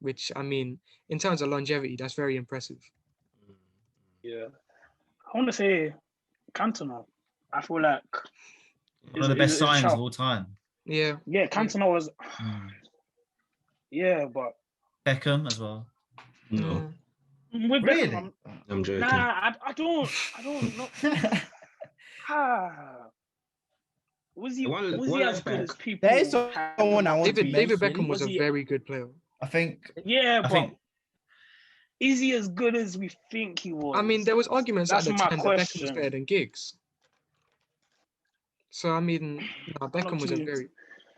Speaker 4: which, I mean, in terms of longevity, that's very impressive.
Speaker 5: Yeah. I want to say Cantona. I feel like
Speaker 1: One of the best signings of all time.
Speaker 4: Yeah.
Speaker 5: Yeah, Cantona was.
Speaker 1: Mm.
Speaker 5: Yeah, but
Speaker 1: Beckham as well.
Speaker 2: No,
Speaker 5: with
Speaker 1: Really?
Speaker 5: Beckham,
Speaker 2: I'm joking.
Speaker 5: nah, I don't know. Was he
Speaker 2: One
Speaker 5: as
Speaker 2: left
Speaker 5: good
Speaker 2: back.
Speaker 5: as people?
Speaker 3: There is
Speaker 5: had
Speaker 3: someone I want to
Speaker 4: David
Speaker 3: mention.
Speaker 4: Beckham was a
Speaker 5: Was he-
Speaker 4: very good player.
Speaker 1: I think.
Speaker 5: Yeah,
Speaker 1: I
Speaker 5: but
Speaker 1: think.
Speaker 5: is he as good as we think he was?
Speaker 4: I mean, there was arguments
Speaker 5: That's
Speaker 4: at the
Speaker 5: my
Speaker 4: time that Beckham was
Speaker 5: question.
Speaker 4: better than Giggs. So I mean, no, Beckham was a
Speaker 5: too-
Speaker 4: very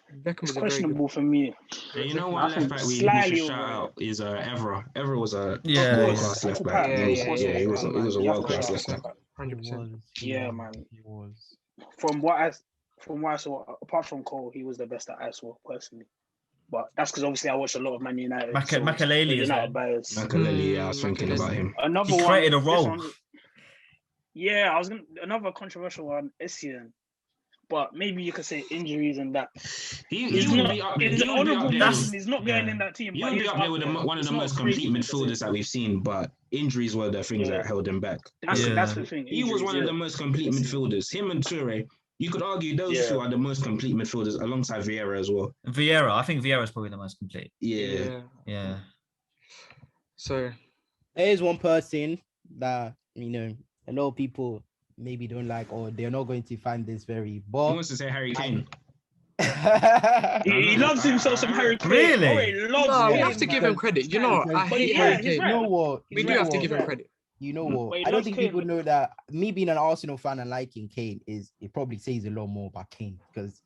Speaker 5: it's
Speaker 4: very good.
Speaker 5: questionable for me.
Speaker 2: Yeah, you know
Speaker 5: I
Speaker 2: what left
Speaker 5: think
Speaker 2: back we
Speaker 5: slightly
Speaker 2: should shout
Speaker 5: over.
Speaker 2: out is Evra. Evra was a
Speaker 1: Yeah,
Speaker 2: world
Speaker 1: yeah.
Speaker 2: class left
Speaker 5: Uncle
Speaker 2: back.
Speaker 5: Pat,
Speaker 2: He was,
Speaker 4: yeah,
Speaker 2: yeah, he was a
Speaker 5: You have
Speaker 2: world
Speaker 5: to
Speaker 2: class
Speaker 5: shout
Speaker 2: left
Speaker 5: out
Speaker 2: back.
Speaker 4: 100%.
Speaker 5: Yeah, man.
Speaker 3: He was.
Speaker 5: From what I saw, apart from Cole, he was the best that I saw personally. But that's because obviously I watched a lot of Man United.
Speaker 1: Makelele
Speaker 5: the
Speaker 1: as
Speaker 5: United
Speaker 1: well.
Speaker 5: bias.
Speaker 2: Makelele, yeah, I was
Speaker 4: Mm,
Speaker 2: thinking
Speaker 4: Makelele.
Speaker 2: about him.
Speaker 5: Another
Speaker 1: He
Speaker 5: one.
Speaker 1: created a
Speaker 5: this
Speaker 1: role.
Speaker 5: one's- Yeah, I was gonna another controversial one. Essien, but maybe you could say injuries and that.
Speaker 2: He
Speaker 5: He's
Speaker 2: would
Speaker 5: not.
Speaker 2: be up there.
Speaker 5: He's
Speaker 2: He
Speaker 5: an
Speaker 2: would be
Speaker 5: honourable
Speaker 2: up there.
Speaker 5: mention.
Speaker 1: That's-
Speaker 5: He's not going
Speaker 1: yeah.
Speaker 5: in that team.
Speaker 2: He
Speaker 5: but
Speaker 2: would be
Speaker 5: he's
Speaker 2: up there with
Speaker 5: there.
Speaker 2: one of
Speaker 5: It's
Speaker 2: the
Speaker 5: not
Speaker 2: most
Speaker 5: crazy
Speaker 2: complete
Speaker 5: to say.
Speaker 2: midfielders that we've seen, but injuries were the things
Speaker 5: Yeah.
Speaker 2: that held him back.
Speaker 5: That's
Speaker 1: Yeah.
Speaker 5: the thing.
Speaker 2: He was
Speaker 5: injuries,
Speaker 2: one of
Speaker 5: yeah.
Speaker 2: the most complete
Speaker 5: Yes.
Speaker 2: midfielders. Him and Toure, you could argue those
Speaker 5: Yeah.
Speaker 2: two are the most complete midfielders alongside Vieira as well.
Speaker 1: Vieira. I think Vieira is probably the most complete.
Speaker 2: Yeah.
Speaker 1: Yeah.
Speaker 4: So
Speaker 3: There is one person that, you know, a lot of people maybe don't like, or they're not going to find this very,
Speaker 2: He
Speaker 3: but
Speaker 2: wants to say Harry Kane.
Speaker 5: He loves himself some Harry Kane.
Speaker 1: Really?
Speaker 5: Oh, he loves
Speaker 4: no, we
Speaker 5: him,
Speaker 4: have to give
Speaker 5: man.
Speaker 4: him credit. You know, I
Speaker 5: But
Speaker 4: hate
Speaker 5: yeah,
Speaker 4: Harry
Speaker 5: he's
Speaker 4: Kane.
Speaker 5: right.
Speaker 3: You know what?
Speaker 4: We
Speaker 3: You
Speaker 4: do
Speaker 3: know
Speaker 4: have to
Speaker 3: what?
Speaker 4: give him credit.
Speaker 3: You know
Speaker 5: But
Speaker 3: what?
Speaker 5: he
Speaker 3: I don't
Speaker 5: loves
Speaker 3: think
Speaker 5: Kane,
Speaker 3: people
Speaker 5: but-
Speaker 3: know that me being an Arsenal fan and liking Kane is, it probably says a lot more about Kane because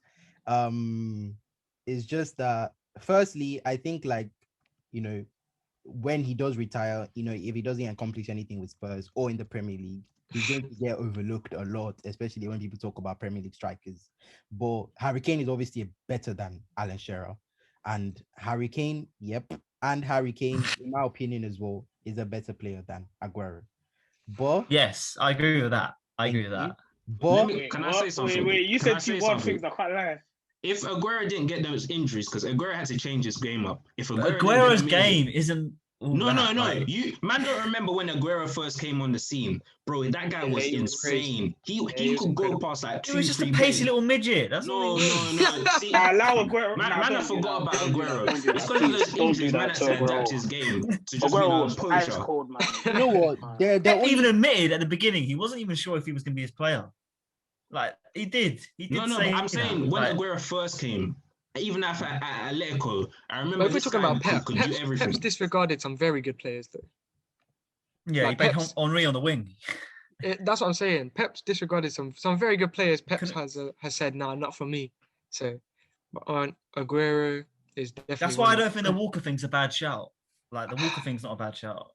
Speaker 3: it's just that firstly, I think, like, you know, when he does retire, you know, if he doesn't accomplish anything with Spurs or in the Premier League, he's going to get overlooked a lot, especially when people talk about Premier League strikers. But Harry Kane is obviously better than Alan Shearer. And Harry Kane, and Harry Kane, in my opinion as well, is a better player than Aguero. But
Speaker 1: Yes, I agree with that. I agree with
Speaker 3: Thank you.
Speaker 1: that.
Speaker 3: but
Speaker 2: Can I say something?
Speaker 5: Wait, you
Speaker 2: Can I
Speaker 5: said
Speaker 2: say
Speaker 5: two wild
Speaker 2: something?
Speaker 5: things. I can't lie.
Speaker 2: If Aguero didn't get those injuries, because Aguero had to change his game up. If Aguero didn't get
Speaker 1: Aguero's
Speaker 2: them injuries-
Speaker 1: game isn't all
Speaker 2: No,
Speaker 1: that,
Speaker 2: no.
Speaker 1: like,
Speaker 2: You man don't remember when Aguero first came on the scene, bro. That guy
Speaker 5: Yeah,
Speaker 2: was
Speaker 5: he was
Speaker 4: crazy.
Speaker 2: insane. He
Speaker 4: he
Speaker 2: he
Speaker 4: was
Speaker 2: could go
Speaker 4: incredible.
Speaker 2: past like
Speaker 1: he was
Speaker 2: 2,
Speaker 1: just a
Speaker 2: 3
Speaker 1: pacey
Speaker 2: players.
Speaker 1: little midget. That's
Speaker 2: No,
Speaker 1: all he was.
Speaker 2: no. See,
Speaker 5: Nah, allow Aguero.
Speaker 2: man,
Speaker 5: Nah,
Speaker 2: man, I
Speaker 5: don't do
Speaker 2: forgot
Speaker 5: that.
Speaker 2: about
Speaker 5: Don't do that.
Speaker 2: Aguero.
Speaker 5: Don't do
Speaker 2: It's
Speaker 5: that.
Speaker 2: because of
Speaker 5: Please,
Speaker 2: those
Speaker 5: don't
Speaker 2: injuries.
Speaker 5: do
Speaker 2: Man
Speaker 5: that
Speaker 2: had
Speaker 5: to
Speaker 2: to adapt
Speaker 5: Aguero.
Speaker 2: his game to just being
Speaker 5: Aguero
Speaker 2: a
Speaker 5: was ice
Speaker 2: poacher.
Speaker 5: cold, man.
Speaker 3: You know what? They're
Speaker 1: Pep even
Speaker 3: only
Speaker 1: admitted at the beginning he wasn't even sure if he was going to be his player. Like he did. He did
Speaker 2: No,
Speaker 1: say
Speaker 2: but I'm
Speaker 1: that.
Speaker 2: saying when
Speaker 1: Like,
Speaker 2: Aguero first came, even at Atletico, I
Speaker 4: But
Speaker 2: remember
Speaker 4: if we're
Speaker 2: this
Speaker 4: talking
Speaker 2: guy
Speaker 4: about Pep,
Speaker 2: could do
Speaker 4: Pep's
Speaker 2: everything.
Speaker 4: disregarded some very good players though.
Speaker 1: yeah,
Speaker 4: like
Speaker 1: he played
Speaker 4: Pep's-
Speaker 1: Henri on the wing.
Speaker 4: That's what I'm saying. Pep's disregarded some very good players. Pep
Speaker 1: Couldn't-
Speaker 4: has said, "Nah, not for me." So, but on Aguero is definitely.
Speaker 1: That's why I don't think the Walker thing's a bad shout. Like the Walker thing's not a bad shout.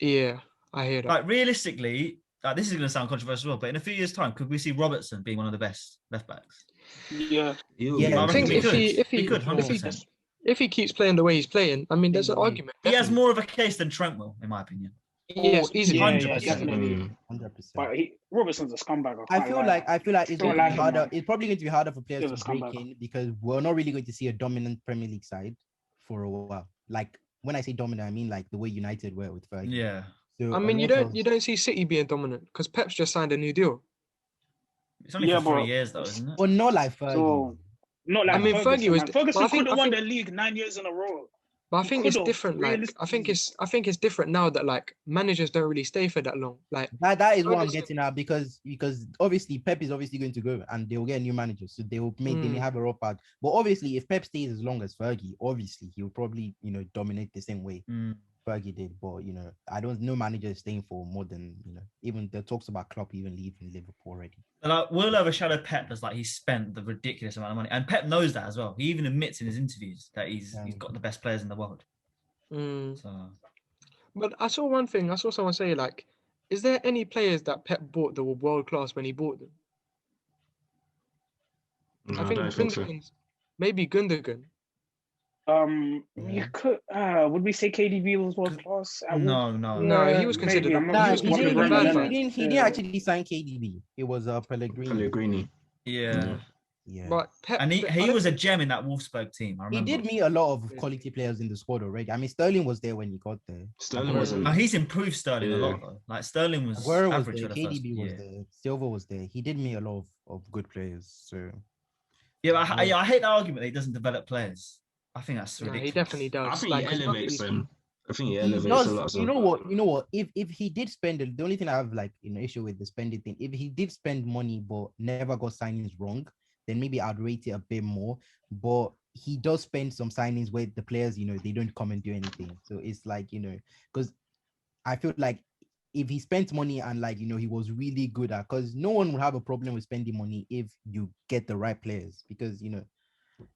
Speaker 4: Yeah, I hear that.
Speaker 1: Like realistically, like, this is going to sound controversial, as well, but in a few years' time, could we see Robertson being one of the best left backs?
Speaker 5: Yeah.
Speaker 3: Yeah,
Speaker 1: I
Speaker 4: I
Speaker 1: reckon
Speaker 4: think
Speaker 1: we could.
Speaker 4: if he
Speaker 1: We could,
Speaker 3: sure.
Speaker 1: 100%.
Speaker 4: if he keeps playing the way he's playing, I mean, there's an
Speaker 3: Yeah.
Speaker 4: argument.
Speaker 1: He has
Speaker 4: definitely.
Speaker 1: more of a case than Trent will, in my opinion.
Speaker 4: Yes, easily.
Speaker 5: Yeah,
Speaker 1: 100%.
Speaker 5: definitely.
Speaker 3: 100%.
Speaker 5: But Robertson's a scumbag.
Speaker 3: I feel like it's
Speaker 5: Don't
Speaker 3: going to
Speaker 5: like
Speaker 3: be
Speaker 5: him,
Speaker 3: harder.
Speaker 5: man.
Speaker 3: It's probably going to be harder for players
Speaker 5: He's a
Speaker 3: to break
Speaker 5: scumbag.
Speaker 3: in because we're not really going to see a dominant Premier League side for a while. Like when I say dominant, I mean like the way United were with Fergie.
Speaker 1: Yeah.
Speaker 3: So
Speaker 4: I
Speaker 3: a
Speaker 4: mean, you
Speaker 3: lot
Speaker 4: don't see City being dominant because Pep's just signed a new deal.
Speaker 1: It's only
Speaker 5: Yeah,
Speaker 1: for 3
Speaker 5: but-
Speaker 1: years, though, isn't it?
Speaker 3: but not like Fergie.
Speaker 5: So, not like
Speaker 4: I mean,
Speaker 5: Ferguson,
Speaker 4: Fergie was-
Speaker 5: man. Ferguson
Speaker 4: but I think-
Speaker 5: could have
Speaker 4: I
Speaker 5: won
Speaker 4: think-
Speaker 5: the league 9 years in a row.
Speaker 4: But I
Speaker 5: He
Speaker 4: think it's
Speaker 5: could've,
Speaker 4: different. Like I think it's different now that like managers don't really stay for that long. Like
Speaker 3: That is what I'm
Speaker 4: Ferguson-
Speaker 3: getting at because obviously Pep is obviously going to go and they will get a new manager, so they will they may have a rough patch. But obviously, if Pep stays as long as Fergie, obviously he will probably dominate the same way Fergie did. But I don't know manager is staying for more than even the talks about Klopp even leaving Liverpool already.
Speaker 1: And, like, we'll overshadow Pep as like he spent the ridiculous amount of money, and Pep knows that as well. He even admits in his interviews that he's got the best players in the world. So,
Speaker 4: But I saw one thing. I saw someone say like, is there any players that Pep bought that were world class when he bought them?
Speaker 2: No,
Speaker 4: I think
Speaker 2: don't think so.
Speaker 4: Gundogan's maybe Gundogan.
Speaker 5: You could. Would we say KDB was world class?
Speaker 1: no.
Speaker 4: No, he was considered.
Speaker 5: maybe, I'm not-
Speaker 3: Nah,
Speaker 4: he was
Speaker 3: he
Speaker 4: considered
Speaker 3: didn't,
Speaker 4: a bad man.
Speaker 3: he didn't actually sign KDB. It was Pellegrini.
Speaker 2: Pellegrini.
Speaker 1: Yeah.
Speaker 3: Yeah.
Speaker 4: But Pep,
Speaker 1: And
Speaker 4: I
Speaker 1: he
Speaker 4: don't
Speaker 1: was a
Speaker 4: think-
Speaker 1: gem in that Wolfsburg team. I
Speaker 3: He
Speaker 1: remember.
Speaker 3: did meet a lot of quality players in the squad already. I mean, Sterling was there when he got there.
Speaker 2: Sterling
Speaker 3: Aguero
Speaker 2: wasn't.
Speaker 1: Oh, he's improved Sterling a
Speaker 2: Yeah.
Speaker 1: lot, though. Like Sterling was
Speaker 3: Aguero was
Speaker 1: average
Speaker 3: there,
Speaker 1: for the first
Speaker 3: KDB was
Speaker 1: year.
Speaker 3: there, Silva was there. He did meet a lot of good players. So
Speaker 1: Yeah, but I hate the argument that he doesn't develop players. I think that's
Speaker 4: No,
Speaker 1: ridiculous.
Speaker 4: he definitely does.
Speaker 2: I think
Speaker 4: Like,
Speaker 2: he
Speaker 4: 'cause
Speaker 2: elevates
Speaker 4: nobody-
Speaker 2: them. I think he
Speaker 3: he
Speaker 2: elevates
Speaker 3: does,
Speaker 2: a lot. So.
Speaker 3: you know what? If he did spend the only thing I have like issue with the spending thing, if he did spend money but never got signings wrong, then maybe I'd rate it a bit more. But he does spend some signings where the players, they don't come and do anything. So it's like, because I feel like if he spent money and like, he was really good at, because no one would have a problem with spending money if you get the right players, because,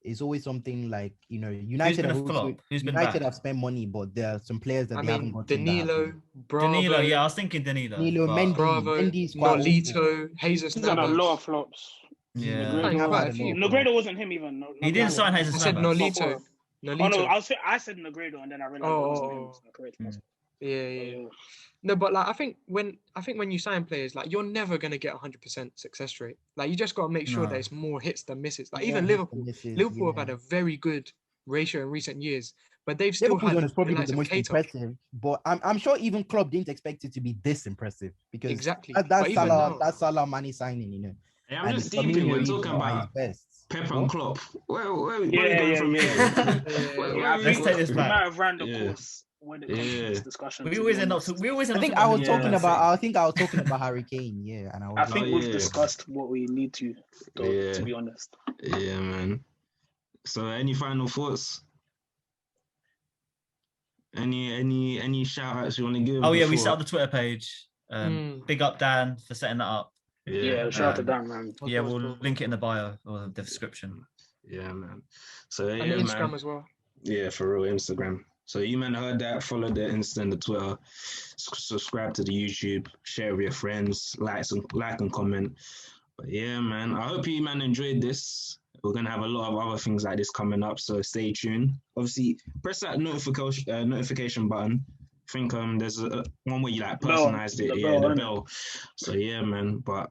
Speaker 3: it's always something like, United
Speaker 1: been a
Speaker 3: have also-
Speaker 1: flop? Who's been
Speaker 3: United
Speaker 1: bad?
Speaker 3: have spent money, but there are some players that
Speaker 4: I
Speaker 3: they haven't
Speaker 4: mean,
Speaker 3: got.
Speaker 4: Danilo, Bravo,
Speaker 1: Danilo, yeah, I was thinking Danilo.
Speaker 3: Danilo,
Speaker 1: but-
Speaker 3: Mendy.
Speaker 4: Bravo,
Speaker 3: Mendy's quite
Speaker 4: Nolito, Jesus
Speaker 5: He's had a
Speaker 4: Navas.
Speaker 5: lot of flops.
Speaker 1: Yeah.
Speaker 4: Quite
Speaker 3: Negredo
Speaker 4: a few.
Speaker 5: Negredo wasn't him even. No,
Speaker 1: He didn't sign
Speaker 4: I
Speaker 1: Jesus
Speaker 4: said
Speaker 1: Navas.
Speaker 4: Nolito.
Speaker 5: Oh no,
Speaker 4: Nolito.
Speaker 5: I said Negredo and then I realized it wasn't him.
Speaker 4: Oh.
Speaker 5: It's Negredo.
Speaker 1: Mm.
Speaker 4: Yeah. No, but like I think when you sign players, like you're never gonna get 100% success rate. Like you just gotta make sure
Speaker 1: No.
Speaker 4: that it's more hits than misses. Like
Speaker 3: Yeah,
Speaker 4: even
Speaker 3: hits and
Speaker 4: Liverpool,
Speaker 3: misses,
Speaker 4: have had a very good ratio in recent years, but they've still
Speaker 3: Liverpool's
Speaker 4: had
Speaker 3: one is probably
Speaker 4: the likes
Speaker 3: the
Speaker 4: of
Speaker 3: most
Speaker 4: Keita.
Speaker 3: impressive, but I'm sure even Klopp didn't expect it to be this impressive because
Speaker 4: Exactly.
Speaker 3: That's
Speaker 4: But even now-
Speaker 3: Salah Mane signing,
Speaker 2: Hey, I'm
Speaker 3: and
Speaker 2: just thinking
Speaker 3: Firmino
Speaker 2: we're
Speaker 3: is
Speaker 2: talking
Speaker 3: not at his
Speaker 2: about
Speaker 3: best.
Speaker 2: Pep
Speaker 3: What?
Speaker 2: and Klopp. Where are we
Speaker 5: Yeah,
Speaker 2: going
Speaker 5: yeah,
Speaker 2: from
Speaker 5: yeah.
Speaker 2: here?
Speaker 5: Yeah, I
Speaker 1: Let's
Speaker 5: think
Speaker 1: take this
Speaker 5: we
Speaker 1: back.
Speaker 5: might have ran the
Speaker 2: Yeah.
Speaker 5: course when it comes to
Speaker 2: Yeah.
Speaker 5: this discussion.
Speaker 1: We
Speaker 5: to
Speaker 1: always
Speaker 5: be
Speaker 1: end up.
Speaker 5: honest.
Speaker 1: We always.
Speaker 3: I
Speaker 1: end
Speaker 3: think
Speaker 1: up
Speaker 3: I was
Speaker 1: talking
Speaker 3: talking
Speaker 1: about.
Speaker 3: about. I think I was talking about Harry Kane, yeah, and I was.
Speaker 5: I think
Speaker 2: Oh,
Speaker 5: we've
Speaker 2: yeah.
Speaker 5: discussed what we need to, though,
Speaker 2: Yeah.
Speaker 5: to be honest.
Speaker 2: Yeah, man. So, any final thoughts? Any shout outs you want to give?
Speaker 1: Oh yeah, we
Speaker 2: before-
Speaker 1: set up the Twitter page. Big up Dan for setting that up.
Speaker 5: Yeah, shout out to
Speaker 1: Um,
Speaker 5: Dan, man.
Speaker 1: Yeah, we'll link it in the bio or the description.
Speaker 2: Yeah, man. So yeah,
Speaker 4: And Instagram
Speaker 2: man.
Speaker 4: as well.
Speaker 2: Yeah, for real, Instagram. So you man heard that. Follow the Insta and the Twitter. Subscribe to the YouTube. Share with your friends. Like and comment. But yeah, man. I hope you man enjoyed this. We're gonna have a lot of other things like this coming up. So stay tuned. Obviously, press that notification button. I think there's one where you like
Speaker 5: Bell.
Speaker 2: personalized it.
Speaker 5: The
Speaker 2: Yeah,
Speaker 5: bell,
Speaker 2: the
Speaker 5: innit?
Speaker 2: bell. So yeah, man. But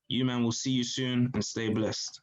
Speaker 2: you man, we'll see you soon and stay blessed.